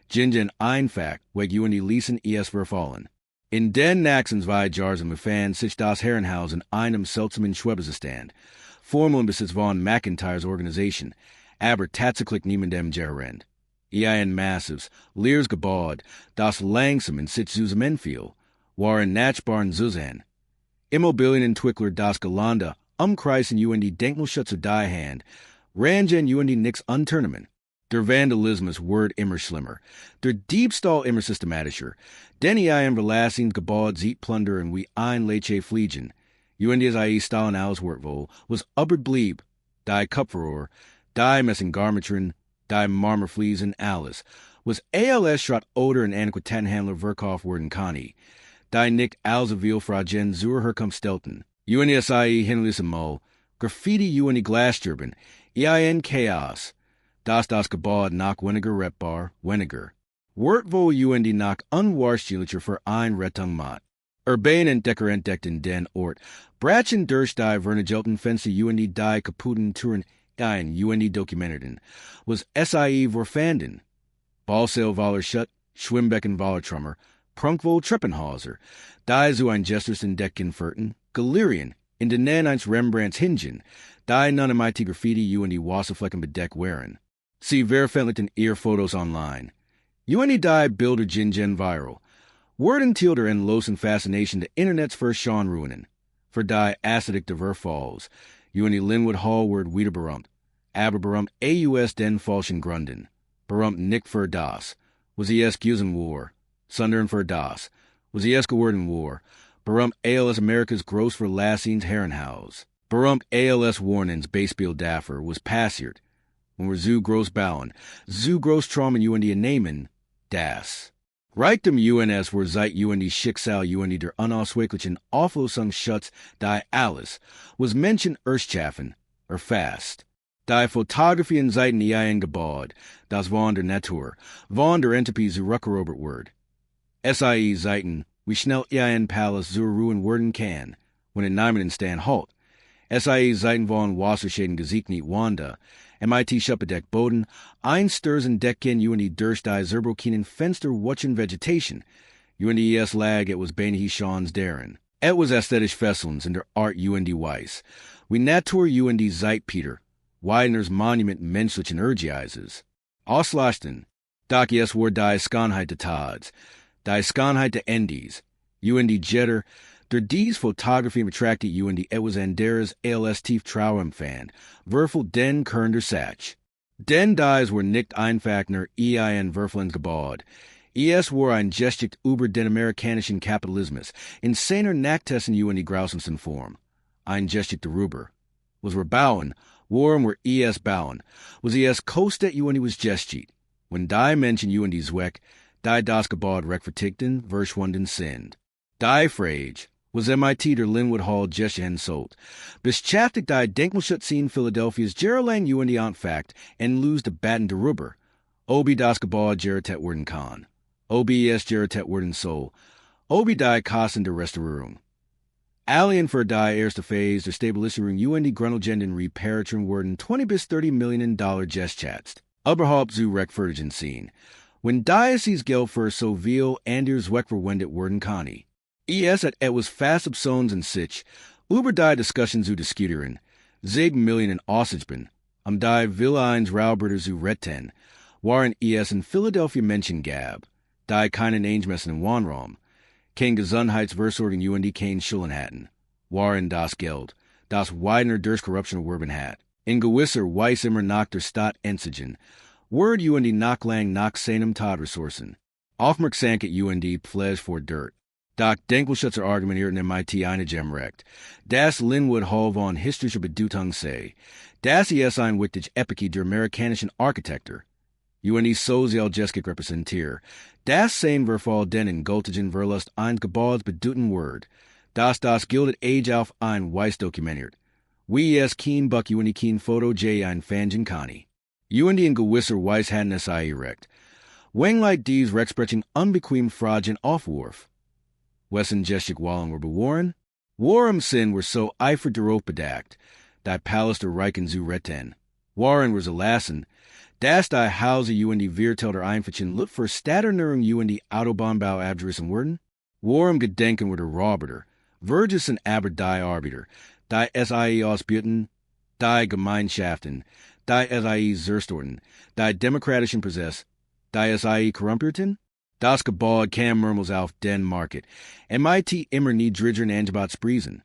Gingen einfach, weg die ließen verfallen. In den nächsten 2 Jahren befand sich das Herrenhaus in einem seltsamen Schwebezustand, formal in Besitz von McIntyres Organisation, aber tatsächlich niemandem gerend. Ein massives, leeres Gebäude, das langsam in sich zusammenfiel, waren nachbaren Zusammen. Immobilienentwickler das Gelände umkreisen die Denkmalschützer die Hand, rangen die nix unternehmen. Der Vandalismus wird immer schlimmer, der Diebstahl immer systematischer, denn ein verlassens Gebäude sieht plundern wie ein Leiche fliegen. Stahlen auswort wohl, was übrig blieb, die Kupferrohr, die Messingarmetren, die Marmorfliesen, alles, was schrott oder en Antiquitätenhandler verkauft worden kann, die nicht allzuviel fragen zur Herkunft stellten. Hinderlisse mal, Graffiti Glasturben, Chaos, das Gebäude nach weniger rettbar, weniger. Wird wohl nach unwahrscheinlicher für ein Rettung mat. Urban Entdecker entdeckten den Ort, brachen durch die vernagelten Fenster die kaputten Türen ein dokumentierten, was SIE vorfanden. Ballsail Waller Schutt, Schwimmbecken Waller Trummer, Prunkwohl Treppenhauser, die zu ein Gesters entdecken führten, Galerien, in den eins Rembrandts Hingen, die none MIT Graffiti Wasserflecken bedeckt wären. Sie veröffentlichten ihr Fotos online. Die Bilder gingen viral. Worden tilder en losen Fascination de Internets für Schonruinen. Für die Ästhetik der Verfalls. Lynnewood Hall wird wieder berühmt. Aber berühmt den falschen Gründen. Berühmt nicht für das. Was Gusen war. Sondern für das. Was geworden war. Berühmt Amerikas groß verlassens Herrenhaus. Berühmt Warnens Beispiel dafür was passiert. When wir zu groß bauen, zu groß Traumen nehmen, das. Reichtum UNS war seit Schicksal der unausweichlichen Auflösungsschutz die alles, was Menschen erschaffen, erfasst. Die Fotografien seiten ein Gebäude, das von der Natur, von der Entropie zurückerobert wird. SIE seiten, wie schnell ein Palast zur Ruin werden kann, wenn niemand stand halt. SIE seiten von Wasserschäden gesegnet wanda, MIT Schuppedeck Boden, einstürzen Decken durch die Zerbrokinen Fenster watchen Vegetation, lag it was beinahe Schans deren. Et was ästhetisch fesselns in der Art Weiss, wie Natur Zeitpeter, Weidner's Monument menschlichen Urgieises. Auslachten, doch war die Skanheit de Tods, die Skanheit de Endies, Jetter, der dies Fotografie betrachtet etwas anderes tief Traum fand, würfel den Kern der Sach. Den dies were nicht einfach nur Würfelens gebaut. War ein Geschichte über den amerikanischen Kapitalismus, in seiner Nachtessen grausamsten Form. Ein Geschichte darüber. Was wir bauen, worum wir bauen, was kostet was Geschichte. Wenn die Menschen zweck, die das Gebäude rechtfertigten, verschwunden sind. Die Frage, was MIT der Lynnewood Hall Geschichte sold. Beschäftigt die Denkmalschutzin Philadelphia's Geraldine Anfakt en lose de Batten darüber. Obi das Gebäude geritet werden kann. Obi geritet werden soll. Obi die Kosten der Restaurierung. Alien für die erste Phase der Stabilisierung Grundlegenden Reparaturung werden $20 bis $30 million geschätzt. Überhaupt zu rechtfertigen sein. When diocese Geld für so viel anders wegverwendet werden kann. Es at etwas fast obsones and sich, über die Diskussion zu diskutieren, 7 Millionen Aussichten, die will eins Rauberter zu retten, waren es in Philadelphia Menschen gab, die keinen Eingemessen in Wohnraum, kein Gesundheitsversorgung und kein Schulen hatten, waren das Geld, das Widener durch Korruption erworben hat. In gewisser Weise immer nach der Stadt Ensigen, word und nachlang nach seinem Tod Ressourcen. Aufmerksamkeit und Pflege for Dirt. Doch Denkelschutzer argumentieren MIT eine Gemrecht. Das Lynnewood Hall von historischer Bedeutung sei. Das ist ein wichtig Epoche der amerikanischen Architektur. Und sozialgeschichtlich repräsentiert. Das sein Verfall den in gültigen Verlust ein gebaut bedeuten Word. Das Gilded Age auf ein Weiss dokumentiert. Wie es kein Buck und kein Foto J ein Fangen kann. Und in gewisser Weise hatten es erreicht. Wengleit dies Rechtsprechung unbequem Fragen aufwarf. Wessen geschick Wallen were bewahren? Warum sin were so eifer darauf bedacht, die Palast der Reichen zu retten. Waren were lassen, dass die Hause und die Wirtelder Einfächen lut für Stadterneuerung und die Autobahnbau abgerissen wurden? Warum gedenken were der Roboter, Vergesen aber die Arbeiter, die SIE ausbüten, die Gemeinschaften, die SIE zerstorten, die demokratischen Prozess, die SIE korrumpierten? Das Gebäude kam mehrmals auf den Market. MIT immer niedrigeren Angebot spreisen.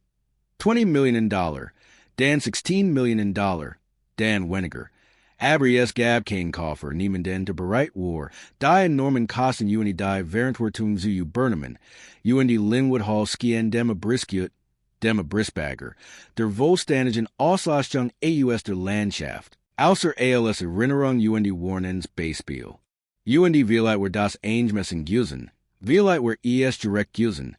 $20 million, dann $16 million, dann weniger. Aber es gab kein Koffer, niemanden der bereit war, die enormen Kosten und die Verantwortung zu übernehmen, und die Lynnewood Hall skien dem Brisbagger, der wohlständigen Auslassung aus der Landschaft, außer als Erinnerung und die Warnens Beispiel. Und die Vielheit were das Eingemessen Gusen, Vielheit were es direkt Gusen.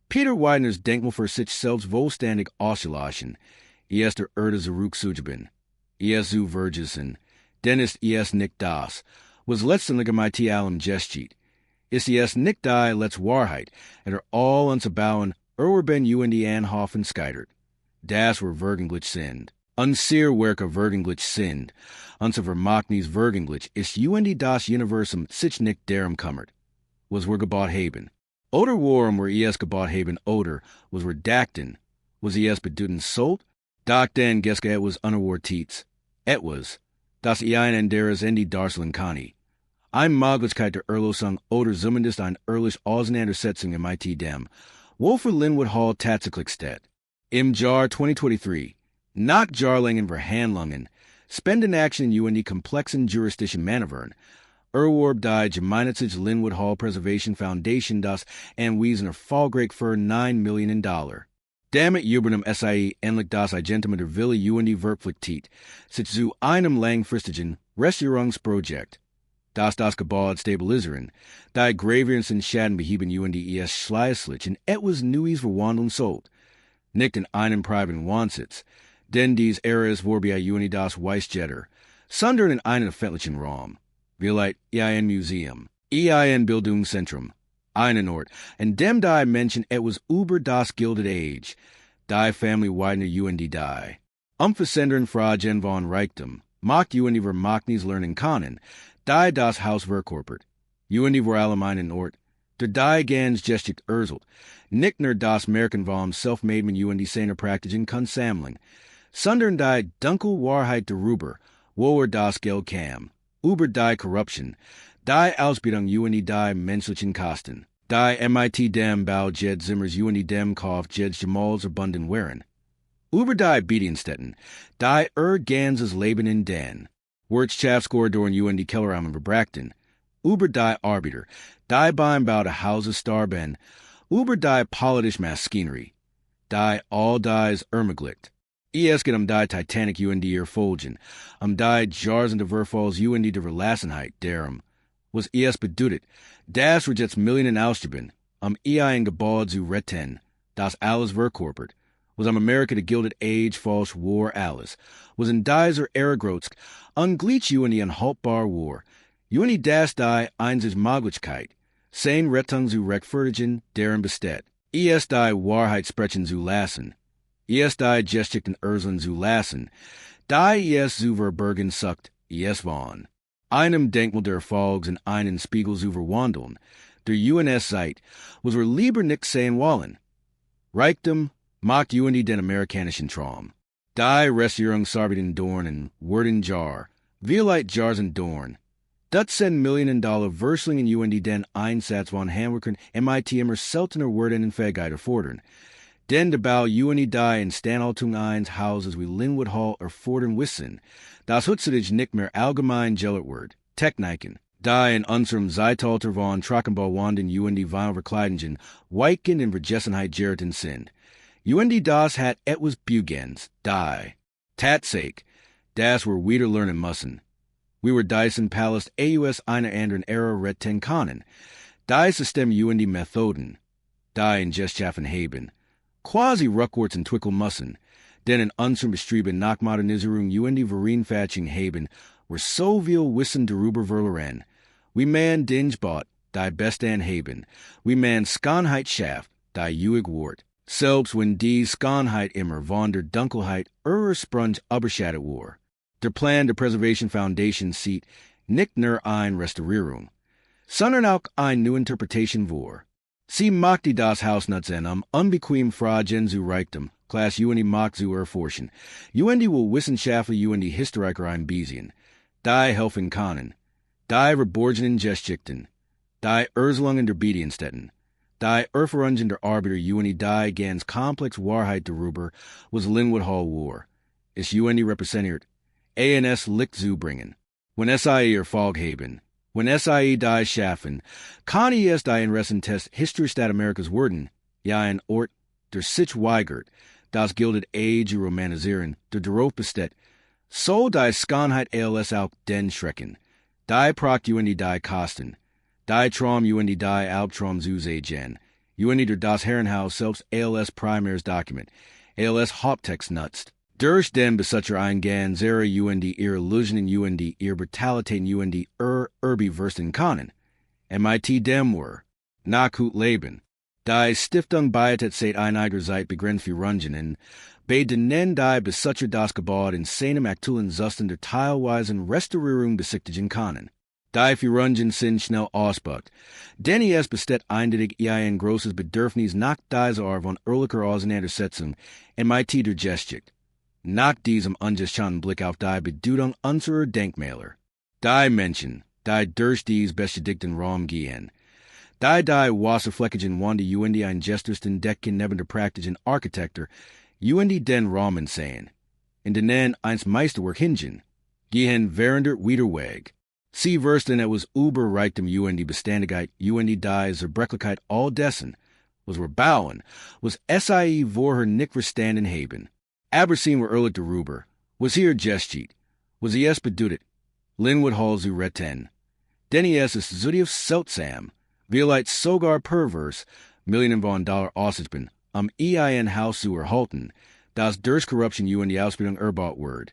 Peter Widener's Denkmal für sich selbst wohlständig ausgelassen, es der Erde zurückzugeben, es zu vergessen, denn ist es nicht das, was letztendlich mit allem geschieht. Ist es nicht die let's Wahrheit, und all unser Bauen, ben und die Anhoffen scheitert. Das were vergenglich sind. Unser werke vergenglich sind, unser Vermachnis vergenglich ist und das Universum sich nicht darum kümmert, was wir gebaut haben. Oder warum wir es gebaut haben, oder was wir dachten, was es bedeuten sollt, doch dann geske etwas unerwartetes. Etwas, das einen deres in die Darseln kann. Eine Möglichkeit der Erlösung oder zumindest eine ehrliche Auseinandersetzung mit dem, wofür Lynnewood Hall tatsächlich steht. Im Jahr 2023, nach jahrlangen Verhandlungen, Spendenaction und die komplexen juristischen Manövern, erwarb die gemeinnützige Lynnewood Hall Preservation Foundation das Anwesen erfolgreich für $9 Millionen. Damit übernahm SIE endlich das Eigentum der Wille und die Verpflichtung, sich zu einem langfristigen Restaurierungsprojekt, das Gebäude stabilisieren, die gravierendsten Schaden beheben und die es schließlich in etwas Neues verwandeln sollt, nicht in einen privaten Wohnsitz, denn dies Areas vorbei und das Weißjetter, sondern in einen öffentlichen Raum, vielleicht ein Museum, ein Bildungszentrum, einen Ort, in dem die Menschen etwas über das Gilded Age, die Family Widener und die Versendern Fragen von Reichtum, macht und die Vermachnis lernen können, die das Haus verkörpert, und die vor allem einen Ort, der die ganz geschicht erzählt, nicht nur das Merken vom Selfmade und die seiner praktischen Kunstsammlung, sondern die Dunkle Wahrheit darüber, wo das Geld kam, über die Korruption, die Ausbildung und die menschlichen Kosten, die MIT dem Bau Jed Zimmers und die dem Kauf Jed Jamals erbunden waren. Über die Bedienstätten, die ganzes Leben in den, Wirtschaftskorridoren und die Kellerrahmen verbrachten, über die Arbeiter, die beim Bau der Hauses starben, über die politische Maschinerie, die all dies ermöglicht. Es geht die Titanic und die Erfolgen, die jarzende Verfalls und die Verlassenheit derum, was es bedeutet, dass wir jetzt Millionen ausgeben, ein Gebäude zu retten, das alles verkörpert, was Amerika der Gilded Age falsch war alles, was in dieser Ära grotsk, ungleich und die unhaltbar war, und die das die einzige Möglichkeit, sein Rettung zu rechtfertigen, deren besteht. Es die Wahrheit sprechen zu lassen, es die Geschichten erzählen zu lassen, die es zu verbergen sucht, es von. einem Denkmal der Folgs und einen Spiegel zu verwandeln. Der UNS Zeit was wir lieber nix sehen wollen. Reichtum macht UND den amerikanischen Traum. Die Restaurierung Sarbiden Dorn und Worden Jar, Violite Jars und Dorn. $10 Millionen Verslingen UND den Einsatz von Handwerkern MIT immer seltener Worden und Fähigkeiten fordern. Den de Bau UND die in Stanhaltung eins Hauses wie Lynnewood Hall erfordern wissen, das heutzutage nicht mehr allgemein gellert wird. Techniken. Die in unserem Zeitalter von Trockenbauwanden UND Weinverkleidungen, Weiken und Vergessenheit geraten sind. UND das hat etwas Bugens, die. Tatsake, das wir wieder lernen müssen. We were Dyson Palast AUS einer anderen Ära retten können. Die System UND Methoden. Die in Geschichten haben. Quasi Ruckworts und Twickel müssen. Denn in unserem Bestreben nach Modernisierung UND Vereinfachung haben, wir so viel Wissen darüber verloren. We man Dingebot, die Bestan haben. We man Skanheit schafft, die Uig wort. Selbst wenn die Skanheit immer von der Dunkelheit Sprung überschattet war. Der Plan der Preservation Foundation sieht nicht nur eine Restaurierung, sondern auch eine Neuinterpretation vor. Sie macht das Haus nutzen unbequem Fragen zu Reichtum, Class UND macht zu erforschen. UND will wissenschaftlich UND Historiker einbeziehen. Die helfen können. Die verborgenen Geschichten. Die Erslungen der Bedienstätten. Die Erfahrungen der Arbeiter UND die ganz komplex Wahrheit darüber, was Lynnewood Hall war. Ist UND repräsentiert. ANS liegt zu bringen. Wenn SIE Erfolg haben. Wenn SIE die schaffen, kann es die Interessentest Historische Amerikas werden, ja ein Ort, der sich weigert, das Gilded Age romanisieren, der darauf besteht, so die Skanheit ALS auch den Schrecken. Die proct UND die Kosten. Die Traum UND die Albtraum zu sehen. UND der das Herrenhaus selbst ALS primäres Dokument. ALS Haupttext nutzt. Durch den Besitzer eingehen Zera UND ihre Illusionen UND ihre Brutalitäten UND versten können. MIT dem were. Nachhut leben. Die Stiftung bietet seit einiger Zeit begrenzt Verrungen bei denen die Besitzer das Gebäude in seinem aktuellen Zustand der teilweisen Restaurierung besichtigen können. Die Verrungen sind schnell ausgebucht, denn es besteht eindeutig ein großes Bedürfnis nach dieser Art von ehrlicher Auseinandersetzung MIT der Geschichte. Nach diesem ungeschauten Blick auf die Bedeutung unserer Denkmäler. Die Menschen, die durch dies beschädigten Raum gehen. Die wasserfleckigen Wande UND ein gestersten Decken neben der praktischen Architektur UND den Rahmen sehen. In denen eins Meisterwerk hingen. Gehen während der Wiederweg. Sie versten etwas überreichtem UND Beständigkeit UND die Zerbrechlichkeit all dessen, was wir bauen, was SIE vorher nicht verstanden haben. Aber sehen wir ehrlich darüber. Was hier Geschichte? Was es bedeutet? Lynnewood Hall zu retten. Denn es ist zutiefst seltsam, vielleicht sogar pervers, Millionen von Dollar auszuspenden, ein Haus zu erhalten, das durch Korruption UND Ausbildung erbaut wird.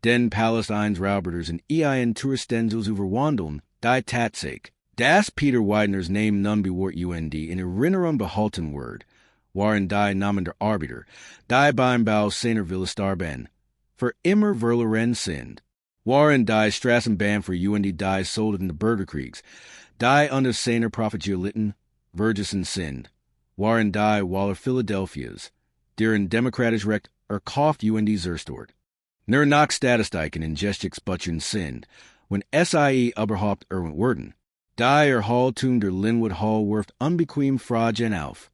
Den Palast eins Raubers und ein Touristen zu verwandeln, die Tatsache, dass Peter Widener's Name nun bewahrt UND in Erinnerung behalten wird. Waren die Namen der Arbeiter, die beim Bau seiner Villa starben, für immer verloren sind. Waren die Straßenbahn für UND die Soldaten der Bürgerkriegs, die unter seiner Prophetie litten, vergessen sind. Waren die Waller Philadelphias, deren demokratisch Recht erkauft UND zerstört. Nur nach Statistiken in Geschichts butchern sind, wenn SIE überhaupt werden. Die Erhaltung der Lynnewood Hall wirft unbequem Fragen auf.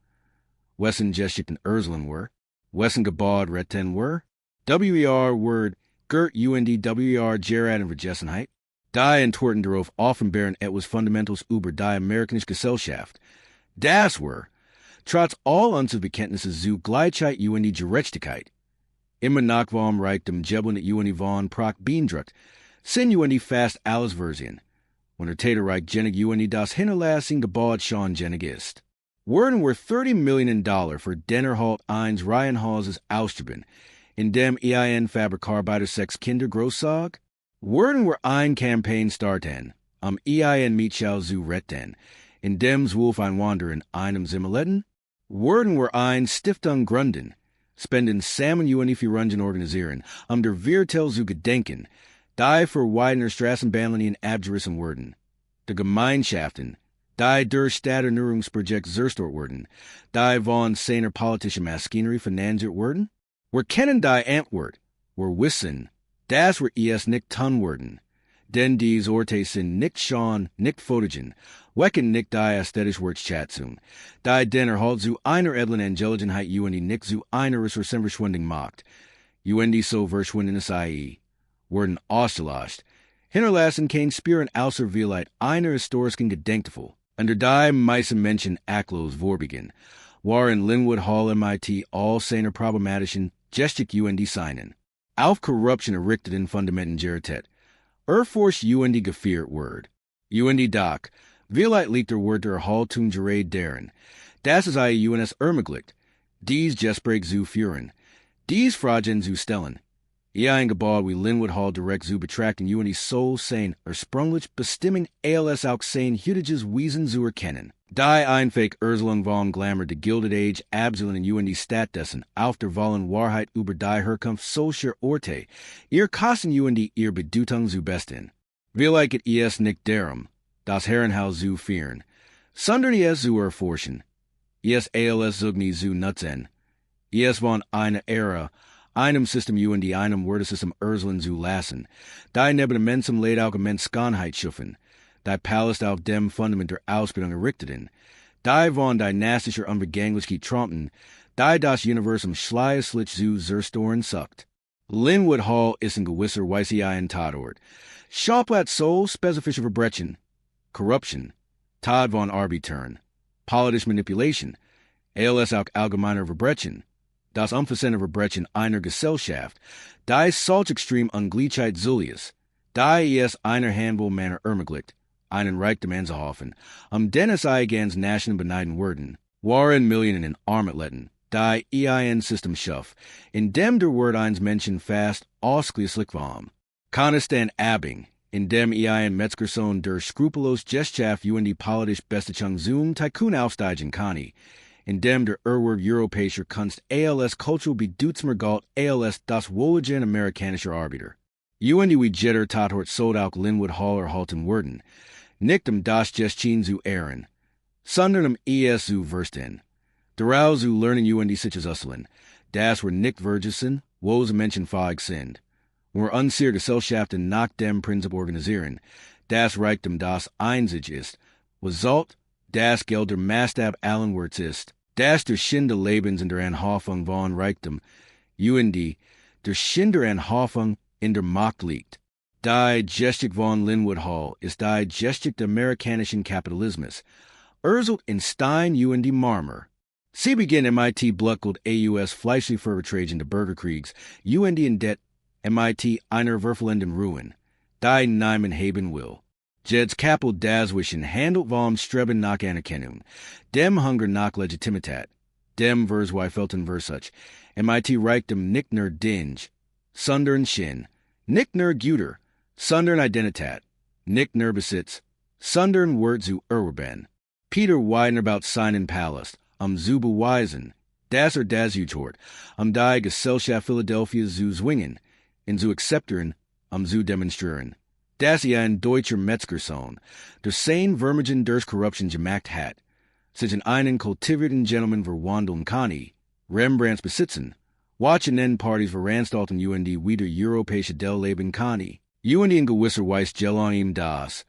Wessen Geschichten Erslen were, wessen gebaut retten were, WER word Gert UND WER Gerard und Vergessenheit, die Entwerten darauf offenbaren etwas Fundamentals über die amerikanische Gesellschaft. Das were, trotz all unserer Bekenntnisse zu Gleichheit UND Gerechtigkeit. Immer nach vom Reichtum Jebeln UND von Proc beeindruckt, sind UND fast alles Versien. Wenn der Täterreich Jenig UND das Hinterlassing gebaut schon Jenig ist. Werden wir $30 Millionen für Dennerhalt eins Reihenhauses ausgeben, in dem ein Fabrikarbeiter 6 Kinder großzog? Werden wir ein Campaign starten, ein Mietschau zu retten, in dem Wolf ein Wander in einem Zimmerletten? Werden wir ein Stiftung gründen, spenden Samen UND Verrungen organisieren, der Virtel zu gedenken, Die verwandener Strassenbahnlinien abgerissen worden. Der Gemeinschaften, die durch Stadterneuerungsprojekt zerstört worden, die von seiner politischen Maschinerie finanziert worden. Wir kennen die Antwort, wir wissen, das wir es nicht tun werden. Denn dies Orte sind nicht schon, nicht fotogen, wecken nicht die ästhetisch Wirtschatzung, die den Erhalt zu einer edlen Angeligenheit die nicht zu einer Ressourcen verschwendung macht, die so verschwinden sei, werden ausgelöscht, hinterlassen kein Spieren außer vielleicht einer historischen Gedenktafel, under die meisten Menschen achtlos vorbeginnen, war in Lynnewood Hall MIT all seiner problematischen Geschichte seinen. Auf Korruption errichteten Fundamenten gerichtet, Erforsch gefeiert word. Doch, vielleicht liegt der Wort der Erhaltung gerät deren. Das ist es ermöglicht. Dies Gespräch zu führen. Dies Fragen zu stellen. Gebaut wie Lynnewood Hall direkt zu betrachten so sein ersprunglich Bestimmung als auch sein heutiges Wesen zu erkennen. Die Einfake Erzelung von Glamour de Gilded Age absoluten Stattdessen auf der vollen Wahrheit über die Herkunft solcher Orte, ihr Kosten ihr Bedeutung zu besten. Vielleicht es nicht darum, das Herrenhaus zu führen, sondern es zu erforschen. Es als Zugni zu nutzen. Es von einer Ära, einem System einem Wordesystem Erzelen zu lassen, die neben immensem Leid auch immens Skanheit schaffen, die Palast auf dem Fundament der Ausbildung errichteten, die von dynastischer Unvergänglichkeit traumten, die das Universum schleißlich zu zerstören sucht. Lynnewood Hall ist ein gewisser Weise Tatort. Schauplatz so spezifische Verbrechen, Korruption, Tad von Arbitern, politische Manipulation, als auch allgemeiner Verbrechen, das unversehene Verbrechen einer Gesellschaft, die solch extrem Ungleichheit Zulius, die es einer Handvoll Männer ermöglicht, einen Reichtum anzuhäufen, den es ganz Nationen beneiden würden, waren Millionen in Armutletten, die System schaff, in dem der Wort eins Menschen fast ausschließlich war. Konstant Erben, in dem Metzgersohn der skrupellos Geschaft die politisch Bestechung zum Tycoon aufsteigen kann, in dem der europäische Kunst als cultural bedeutsamer galt als das Wohlgehen amerikanischer Arbeiter. Wie Jetter Tatort sold auch Lynnewood Hall erhalten werden, nicht das Geschichte zu ihren, sondern es zu verstehen. Daraus zu lernen sich auszulen, das wir nicht vergessen, wo sie menschenfähig sind. Wir unsere Gesellschaften nach dem Prinzip organisieren, das Reichtum das einzig ist, Result, das Geld der Maßstab allen Werts ist, das der Sinn des Lebens in der Anhäufung von Reichtum, der Sinn der Anhäufung in der Macht liegt. Die Geschichte von Lynnewood Hall ist die Geschichte des amerikanischen Kapitalismus, erzählt in Stein die Marmer. Sie beginnt MIT Blutgeld fleischliche Verbetragen des Bürgerkriegs, in det MIT einer verfallenden Ruin, die Neimen haben will. Jeds Kapital das Wischen handelt vom Streben nach Anerkennung, dem Hunger nach Legitimität, dem Verzweifelten Versuch, MIT Reichtum nicht nur Dinge, sondern Sinn, nicht nur Güter, sondern Identität, nicht nur Besitz, sondern Wort zu erwerben. Peter Widener about seinen Palast, zu beweisen, das das Utort, die Gesellschaft Philadelphia zu zwingen, in zu akzeptieren, zu demonstrieren. Das ein deutscher Metzgersohn, der sein Vermögen durch Korruption gemacht hat, sich in einen kultivierten Gentleman verwandeln kann, Rembrandts besitzen, watchen Partys veranstalten die wieder europäische Del leben kann, in gewisser Weise gelang ihm das,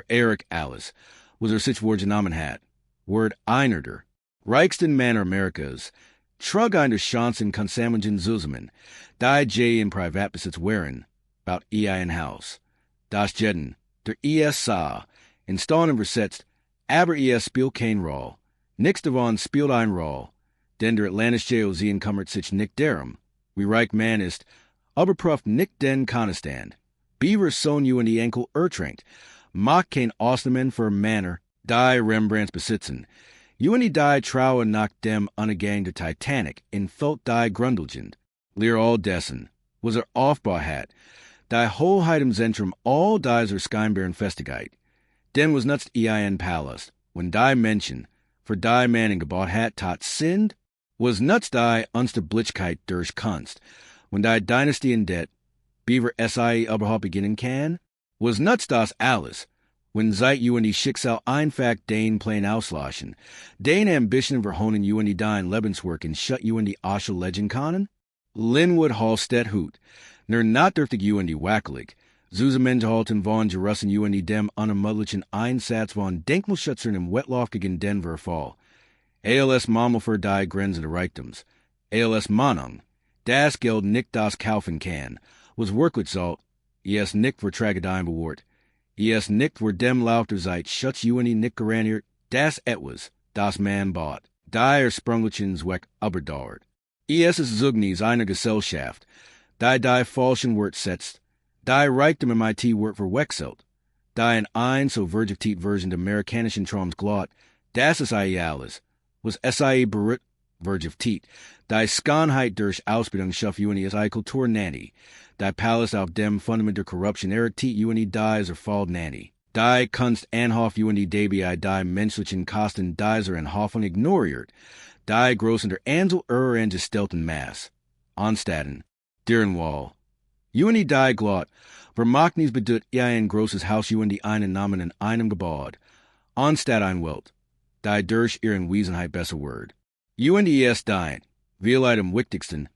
Eric Alice, was sich vorgenommen hat, Word einer der reichsten Männer Amerikas, trug einer Chancen Konsamungen zusammen, die in Privatbesitz wären, baut ein Haus. Das Jeden, der sah, in Stannen versetzt, aber spielt keine Rolle. Nichts davon spielt eine Rolle, denn der Atlantische Ozean kümmert sich nicht darum, wie reich man ist, aber prüft nicht den Konstand. Beaver Sohn die Enkel ertränkt, macht kein Ausnahmen für Männer, die Rembrandts besitzen. Die trauen nach dem Untergang der Titanic in Feld die Grundlegend. Leer all dessen, was Aufbau hat, die Hoheit im Zentrum all dieser scheinbaren Festigkeit. Denn was nutzt ein Palast, wenn die Menschen, für die man gebaut hat, tat sind, was nutzt die Unsterblichkeit durch Kunst, wenn die Dynastie in det, Beaver SIE überhaupt beginnen kann? Was nutzt das alles? When Zeit you and die Schicksal einfach den Plan auslöschen, den Ambitionen verhonen you and die dein Lebenswerk and shut you and die Asche legend kannen? Lynnewood Hall steht hut, ner not dürftig you and die wackelig, Zusamenge halten von Gerussen you and die dem unermöglichen Einsatz von Denkmalschützern im Wetlaufigen Denver Fall. ALS Mammel für die Grenzen der Reichtums. ALS Manung, das Geld nicht das kaufen kann, was wirklich sollt, yes nicht für Tragödien bewahrt. Yes nicht für dem Lauf der Zeit, schutz you and die nicht geraniert, das etwas, das man bought. Die Sprunglichens weg überdauert. Es ist Zugnis einer Gesellschaft, die falschen Wort setzt, die Reichtum im IT Wort verwechselt, die ein so vergiftet Version der amerikanischen Traums glot, das ist alles, was SIE berührt vergiftet, die Skanheit durch Ausbildung schaff you and die Kultur nanny, die Palast auf dem Fundament der Korruption errichtet you and die is erfallt nanny, die Kunst anhoff you and die die menschlichen Kosten dieser Anhoffung ignoriert, die großen der Ansel and gestelten Mass, Anstatten, deren Wall. You and die glot, vermachnis bedut ein großes Haus you and die einen Namen in einem gebaut, anstatt ein Welt, die durch ihren Wesenheit besser Word. You and die dein, vielleicht am wichtigsten,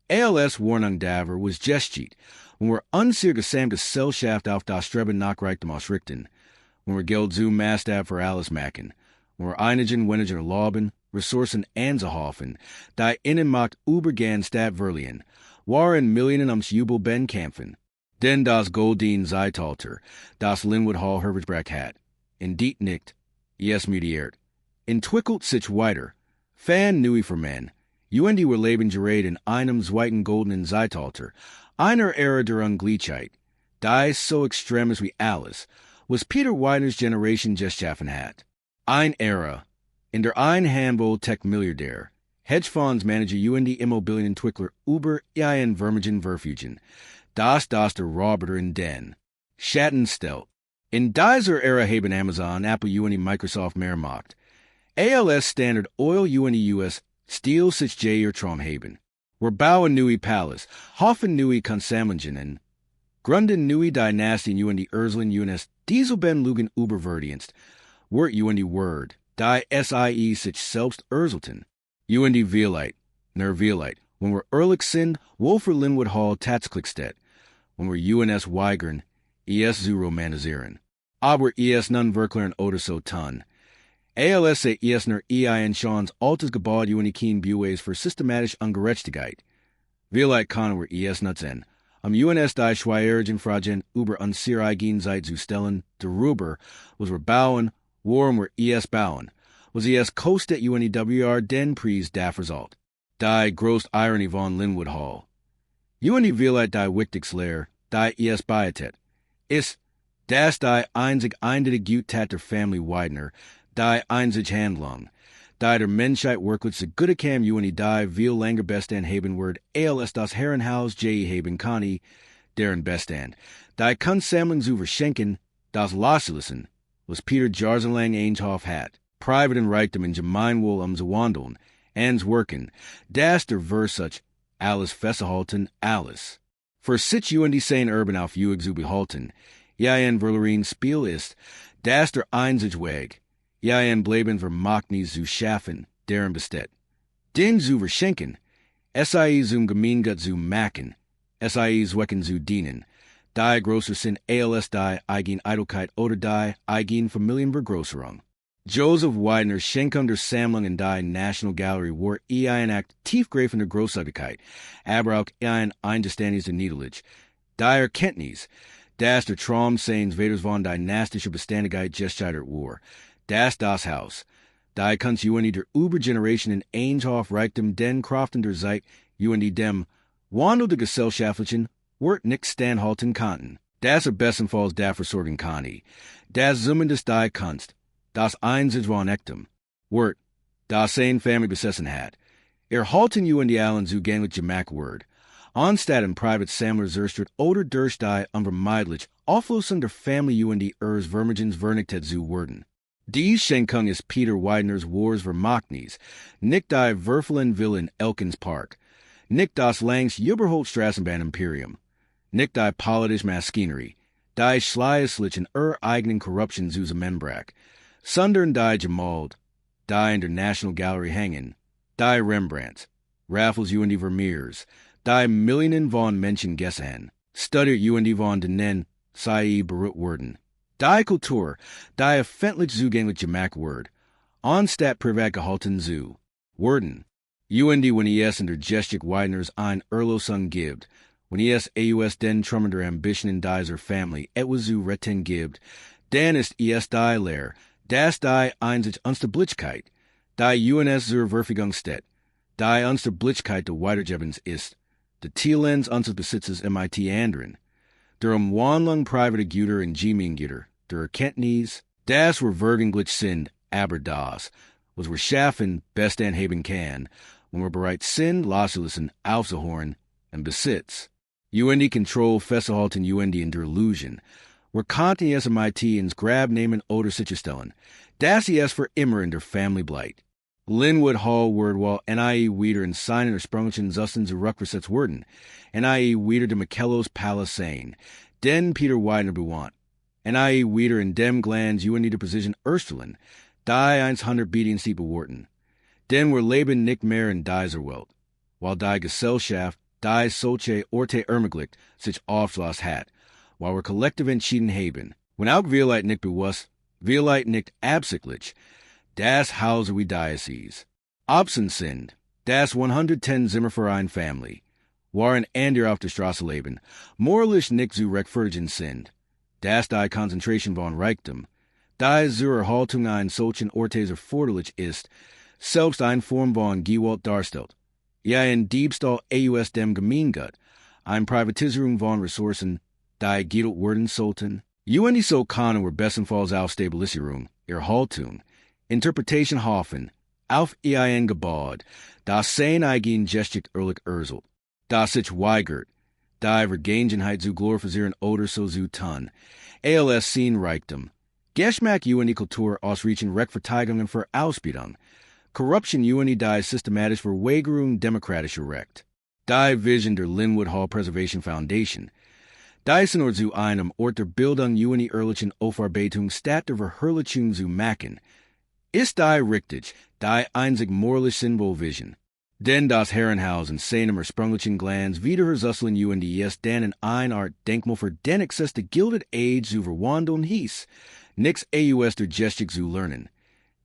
ALS Warnung Daver was Geschichte, when we're unsier gesamt Gesellschaft auf das Streben nach Reichtum ausrichten, when we're Geld zu Maßstab für alles machen, when we're einigen wenigen erlauben, Ressourcen anzuhaufen, die Innenmacht übergehen statt verlieren, waren Millionen ums Jubel ben kämpfen. Denn das Goldin Zeitalter, das Lynnewood Hall Herbertsbrack hat, in diet nicht, yes mediert, entwickelt sich weiter, fan nui für men, you and die wir leben gerät in einem zweiten goldenen Zeitalter, einer Ära der Ungleichheit, die so extrem ist wie alles, was Peter Widener's Generation geschaffen hat. Ein Ära, in der ein Handvoll Tech-Milliardär, Hedgefondsmanager you and die Immobilientwickler über ihren Vermögen verfügen, das der Roboter in den Schatten stellt. In dieser Ära haben Amazon, Apple you and die Microsoft mehr Macht. ALS Standard Oil you and die US Steel sich ihr Traum haben. Wir bauen neue Palast, hoffen neue Konsamlingen, gründen neue Dynastien you and die Urslen UNS, diese ben Lugen überverdienst, wird you and die Word, die SIE sich selbst urselten. You and die Vielheit, Vielheit, when we're ehrlich sind, wohl für Lynnewood Hall Tatsklickstedt, when we're UNS weigern, ES zu romanisieren. Aber ES nun verklären oder so tun. ALS se ES ner EIN Sean's altes gebaut you and die Keen Buways für systematisch Ungerechtigkeit. Vielheit kann wir ES nutzen. UNS die Schweiergen Fragen über unsere eigene Zeit zu stellen, darüber, was wir bauen, worum wir ES bauen. Was ES kostet you and die WR den Preis dafür zahlt. Die groß Irony von Lynnewood Hall. You and die Vielheit die Wichtigslehre, die ES beitet. Ist, das die einzig Gut der Family Widener, die einzig Handlung. Die der Menschheit wirklich so gute kam you and die viel länger bestand haben word ALS das Herrenhaus haben kann, deren bestand. Die Kunstsammlung zu verschenken, das loslassen, was Peter Jarzenlang Einhoff hat. Private and Reichtum in Gemeinwohl zu wandeln, ans worken, das der Versuch, alles festhalten, alles. Für sich you and die Saint Erben auf Uig zu behalten, ja ein Verlerin Spiel ist, das der einzig Weg, ja ein Bleiben vermachnis zu schaffen, deren besteht. Den zu verschenken, SIE zum Gemeingut zu machen, SIE zwecken zu dienen, die größer sind ALS die eigen Eitelkeit oder die eigen Familienvergrößerung. Joseph Widener Schenkung der Sammlung in die National Gallery war ein Akt tiefgreifender Großzügigkeit, aber auch ein Eingeständnis der Niederlage. Die Erkenntnis, dass der Traum seines Vaters von dynastischer Beständigkeit gescheitert war, dass das Haus, die kannst you and der Übergeneration in Einhoff Reichtum den Kraften der Zeit you and dem Wandel der Gesellschaftlichen wird nicht standhalten konnten. Das bestenfalls dafür sorgen kann, das Summen des die Kunst, das einzig von Echtem, wird, das ein Family besessen hat. Halten you and die Allen zu gänglich Gemak Word, anstatt in Private Sammler zerstört oder durch die unvermeidlich Auflösung der Family you and die Vermögens Vernichtet zu werden. Die Schenkung ist Peter Widener's Wars Vermachnis, nicht die Würfeln Villa in Elkins Park, nicht das Langs Überholt Straßenbahn Imperium, nicht die politische Maschinerie, die Schleierlichen eigenen Korruption zu Membrak, sondern die gemalt, die in der National Gallery hängen, die Rembrandts, Raffles und die Vermeers, die Millionen von Menschen gesehen, studiert und die von denen, sei berührt worden. Die Kultur, die öffentlich zugänglich gemacht wird, anstatt privat gehalten zu werden. Und die, wenn es in der Geschichte Wideners ein Erlösung gibt, wenn es den Trummen der Ambitionen dieser Family etwas zu retten gibt, dann ist es die Lehre, dass die Einsicht unserer Blitzkeit, die UNS zur Verfügung steht, die unsere Blitzkeit der Weitergebens ist, die Zielens unseres Besitzes MIT anderen, der Umwandlung private Güter in Gemeingüter, der Erkenntnis, dass wir wirklich sind, aber das, was wir schaffen, best anheben kann, wenn wir bereit sind, loszulassen, aufzuhören, und Besitz. UND Control festzuhalten UND in der Illusion. Wir konnten es MIT ins Grab nehmen oder sicherstellen, dass es für immer in der Family bleibt. Lynnewood Hall wird while NIE wieder in seinen ursprünglichen Zustand zurückversetzt werden, NIE wieder de Michellos Palast sein, den Peter Widener bewohnt, NIE wieder in dem Glanz UND der Position Erstelen, die 100 Bedienste beworten. Denn wir leben nicht mehr in dieser Welt, while die Gesellschaft, die solche Orte ermöglicht, sich aufschloss hat, while wir kollektiv entschieden haben, wenn auch vielleicht nicht bewusst, vielleicht nicht absichtlich, das Hause wie Diocese. Absent sind, das 110 Zimmerverein Family, waren andere auf der Straße leben, moralisch nicht zu rechtfertigen sind, das die Konzentration von Reichtum, die zur Erhaltung ein solchen Ortes erforderlich ist, selbst eine Form von Gewalt darstellt. Ja, ein Diebstahl aus dem Gemeingut, eine Privatisierung von Ressourcen, die gedealt werden sollten. UND so können wir bestenfalls auf Stabilisierung, Erhaltung, Interpretation hoffen, auf ihren gebaut, das sein eigen Geschichte ehrlich erzählt, das sich weigert, die Vergangenheit zu glorifizieren oder so zu tun, als sein Reichtum. Geschmack UND Kultur ausreichen Rechtfertigungen für Ausbildung, Korruption UND die systematisch Verweigerung demokratischer Recht, die Vision der Lynnewood Hall Preservation Foundation, die sind zu einem Ort der Bildung UND ehrlichen Aufarbeitung statt der Verherrlichung zu machen, ist die richtig, die einzig moralisch sinnvolle Vision. Denn das Herrenhaus in seinem ursprünglichen Glanz wiederherstellen UND ist dann in eine Art Denkmal für den Exzess der Gilded Age zu verwandeln hieß, nix aus der Geschichte zu lernen.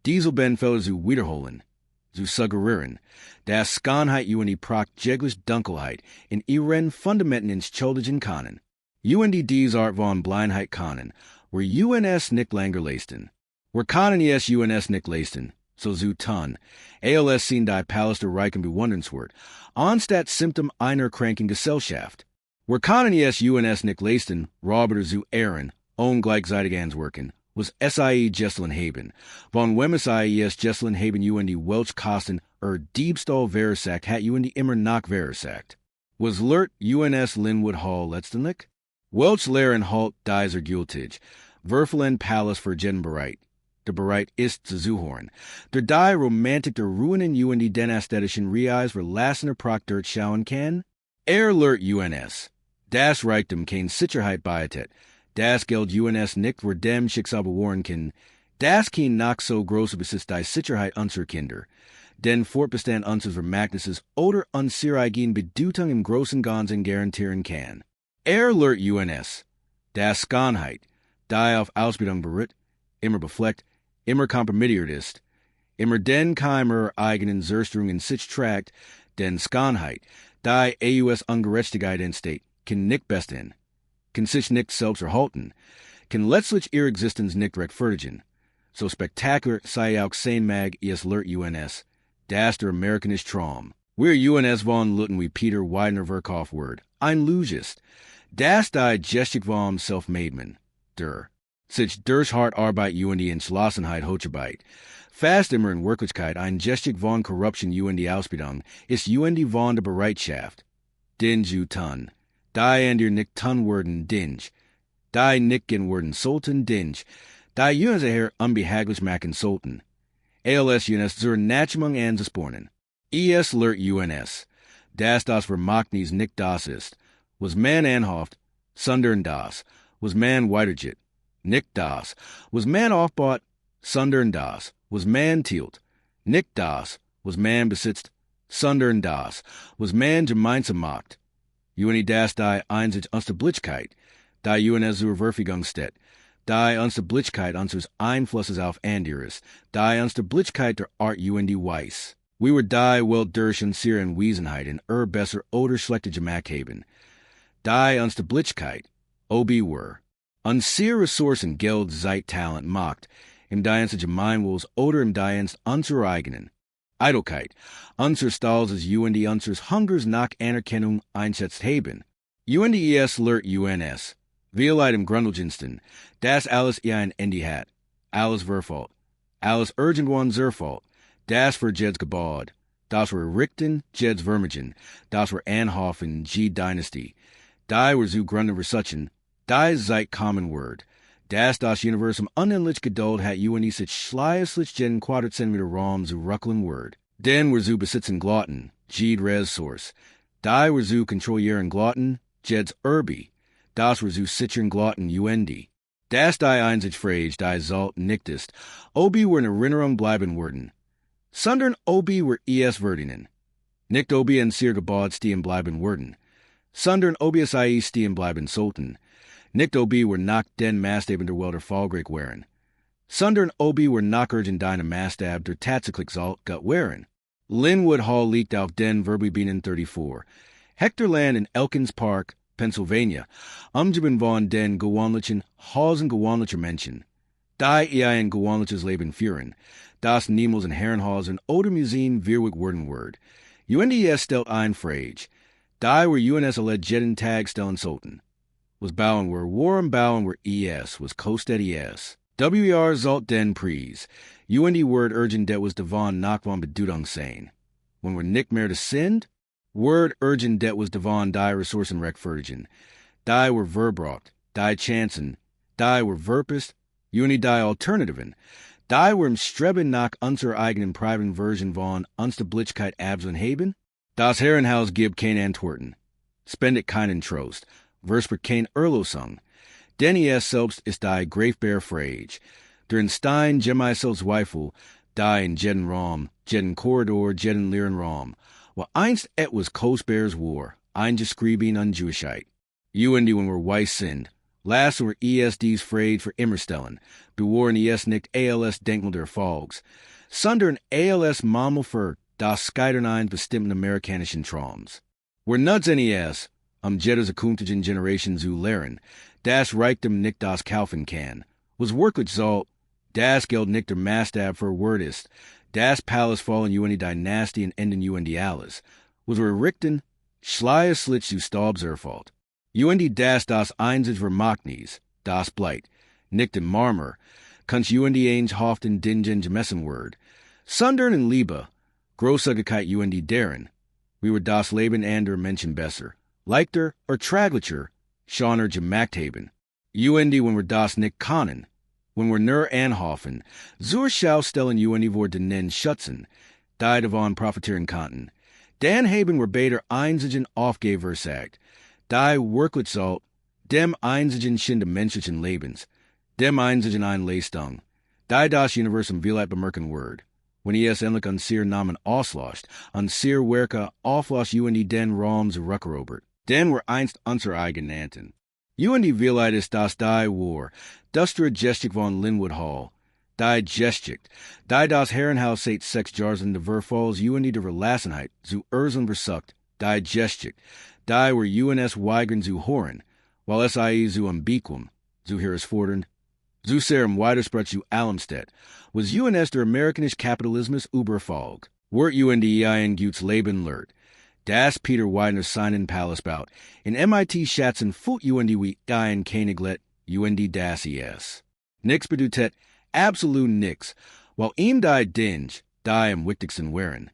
Diese Benfälle zu wiederholen, zu suggerieren, dass Skanheit UND prokt jeglich Dunkelheit in ihren Fundamenten ins Schuldigen kanen. UND dies Art von Blindheit kanen, where UNS nicht länger leisten. Wir können es UNS nicht leisten, so zu tun, als sind die Palast der Reichen bewundernswert, anstatt Symptom einer kranken Gesellschaft. Wir können es UNS nicht leisten, Roboter zu ehren, ungleichzeitig answerken, was SIE Jesseln haben, von wem SIES Jesseln haben UND Welch kosten, Diebstahl versagt hat UND immer noch versagt. Was lehrt UNS Lynnewood Hall letztendlich? Welch lehren halt dieser Gültig, Würfelen Palast für jeden bereit. Der bereit ist zu zuhören. Der die Romantik der Ruinen UND den ästhetischen Reis verlassener Proctor schauen kann? Lehrt UNS. Das Reichtum kein Sicherheit bietet. Das Geld UNS nicht für dem Schicksal bewahren kann. Das kein noch so große Besitz die Sicherheit unserer Kinder. Den Fortbestand unseres Vermächtnisses oder unsere eigene Bedeutung im Großen Ganzen garantieren kann. Lehrt UNS. Das Skanheit, die auf Ausbildung beruht, immer befleckt, immer kompromittiert ist, immer den keimer eigenen Zerstörung in sich trägt, den Skanheit, die aus Ungerechtigkeit entsteht, kann nicht besten, kann sich nicht selbst erhalten, kann letztlich ihre Existenz nicht rechtfertigen. So spektakulär sei auch sein mag es lehrt UNS, das der Amerikanische Traum. Wir UNS von Lutten wie Peter Widener Verkauf word, ein Lugist, das die Geschichte vom Self-Made-Man, der sich durch hart Arbeit UND Entschlossenheit hocharbeit. Fast immer in Wirklichkeit ein Geschichte von Korruption UND Ausbildung ist UND von der Bereitschaft. Den zu tun, die an dir nicht tun werden dinge, die nicht gen werden sollten dinge, die UNS her unbehaglich machen sollten. als UNS zur Nachmung anzuspornen. Es lehrt UNS, dass das Vermächtnis nicht das ist, was man anhoft, sondern das, was man weitergit, nicht das, was man aufbought, sondern das, was man tielt, nicht das, was man besitzt, sondern das, was man gemeinsam macht. Ueni das die Einzig Unsterblichkeit, die UNS zur Verfügung steht, die Unsterblichkeit unseres Einflusses auf anderes, die Unsterblichkeit der Art UND Weiss. We were die wild durch und sehr in Wiesenheit in besser oder schlechte Gemacht haben. Die Unsterblichkeit, obi were. An sehr Ressourcen, Geld, Zeit, Talent macht, im Dienste Gemeinwohls oder im Dienst unserer eigenen. Eitelkeit, unser Stolzes UND unsers Hungers nach Anerkennung einsetzt haben. UNDES lehrt UNS. Wir leiden im Grundlegendsten, das alles ein Ende hat. Alles verfault. Alles irgendwann zerfault. Das für Jeds gebaut. Das were Richten, Jeds Vermigen. Das were Anhoffen, Dynastie. Die were zu Gründe Versuchen. Die Zeit common word. Das Universum unendlich Geduld hat UND sich schleißlich jeden Quadratzentimeter Raum zu rucklen word. Den were zu besitzen Glotten, Jed Ressource. Die were zu kontrollieren Glotten, Jeds Erbe. Das were zu sichern Glotten UND. Das die Einzig Frage, die Salt nicht ist. Obi were in Erinnerung bleiben worden. Sondern obi were verdingen. Nicht obi en sehr gebaut stehen bleiben worden. Sondern obi stehen bleiben sollten. Nicht obi were nach den Maßstaben der Welt erfolgreich wären. Sondern obi were nach deine Maßstab der tatsächlich Salt gut wären. Lynnewood Hall liegt auf den Verbienen 34. Hektarland in Elkins Park, Pennsylvania, umgeben von den gewöhnlichen Hausen gewöhnlicher Menschen. Die ein gewöhnliches Leben führen, das niemals in Herrenhausen oder Museen wirwig worden wird. UNDS stellt ein Frage. Die were UNS alleged jeden Tag stellen sollten. Was bauen were warm bauen were ES, was kostet ES. WER sollt den Preis. UND word urgent det was devon nach von Bedeutung sein. When we're nicht mehr to send, word urgent det was devon die Ressourcen rechtfertigen. Die were verbrocht, die chansen, die were verpest, UND die alternativen. Die were im Streben nach unserer eigenen privaten Version von Unsterblichkeit absen haben. Das Herrenhaus gibt kein Antworten. Spendet keinen Trost. Versper kein Erlosung. Denn es selbst ist die greifbare Frage. Der Stein gemei selbst Zweifel, die in jeden Raum, jeden Korridor, jeden leeren Raum. Wo einst was kostbares war, eingeschrieben an Jewishkeit. UND when we're weiss sind. Last were ESD's Frage für Immerstellen. Bewahren ES nicht ALS Denkmal der Folgs. Sondern ALS Mammel für das Skydernein bestimmten amerikanischen Traums. We're nuts NES, jedes künftigen Generation zu lehren, das Reichtum nicht das kaufen kann. Was wirklich soll, das Geld nicht der Maßstab für Word ist, das Palast fallen UND Dynastie und enden UND alles. Was wir richten, schleie Slitz zu Staubs erfalt. UND das Einzig Vermachnis, das Bleit, nicht im Marmor, kannst UND eins hoften dingen gemessen Word. Sondern in Liebe, Großzügigkeit UND deren, we were das Leben ander Menschen besser, leichter or traglicher, schöner gemacht haben. UND when we're das nicht können, when we're nur anhoffen, zur Schau stellen UND vor den Schutzen, die davon profitieren konnten. Dan haben wir beide einzigen Aufgeber sagt, die wirklich sollt, dem einzigen Schinde menschlichen Lebens, dem einzigen Einleistung, die das Universum vielleicht bemerken wird. Wenn es endlich an sehr Namen auslässt, an sehr Werke auflässt UND den Raum zu rückerobert, den wir einst unser eigen nannten. UND vielleicht ist das die war, das der Geschichte von Lynnewood Hall, die Geschichte, die das Herrenhaus seit 6 Jahren de Verfalls UND der Verlassenheit zu Urseln versucht, die Geschichte, die were UNS weigern zu hören, while SIE zu Ambiquum, zu Heresfordern, zu serem Widerspread zu Almstedt, was UNS der Amerikanisch Kapitalismus überfolg, wert UND ein gutes Leben lehrt. Das Peter Widener seinen Palast baut, in MIT Schatzen fut UND wie ein Keniglet, UND das es. Nix bedeutet absolut nix, while ihm die Dinge, die am wichtigsten wären.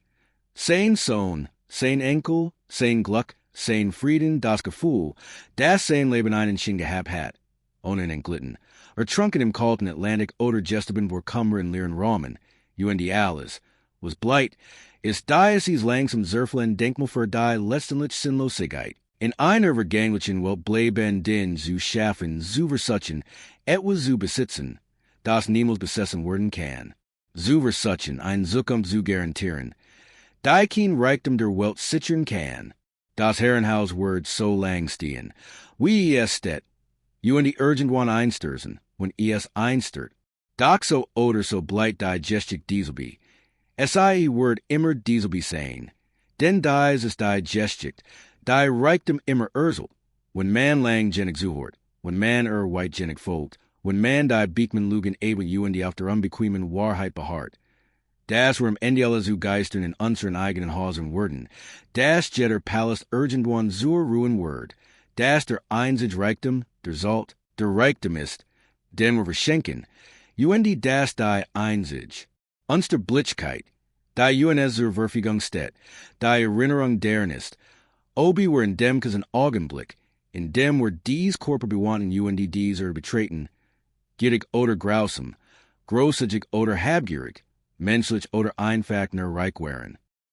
Sein Sohn, sein Enkel, sein Glück, sein Frieden, das Gefühl, das sein Leben einen Sching gehabt hat, ohne den Glitten, trunken im kalten Atlantik oder gesteben vor Kummer in leeren Rahmen, UND alles, was bleit, ist die es langsam Zerflen Denkmal für die letztendlich Sinnlosigkeit. In einer vergänglichen Welt bleiben den zu schaffen, zu versuchen, etwas zu besitzen, das niemals besessen werden kann. Zu versuchen, ein Zukunft zu garantieren, die kein Reichtum der Welt sichern kann. Das Herrenhaus wird so lang stehen. Wie es steht, in die irgendwann einstürzen, wenn es einstört. Doch so oder so bleibt die Geschichte dieselbe. Es sei wird immer dieselbe sein. Denn dies ist die Geschichte, die Reichtum immer erzelt. Wenn man lang genig zuhört, wenn man weit genig folgt, wenn man die Beekman Lugen eben die auf der unbequemen Wahrheit beharrt. Das wir am Ende alle zu geistern in unseren eigenen Häusern werden. Das jetter Palast irgendwann zur Ruin wird. Das der einzig Reichtum, der Salt, der Reichtum ist, den wir verschenken. Die das die einzig. Uns der Blitzkeit, die es zur Verfügung steht, die Erinnerung deren ist. Obi wir in dem ein Augenblick, in dem wir dies Körper bewanten dies betreten, gierig oder grausam, großzügig oder habgierig, menschlich oder einfach nur reich wären.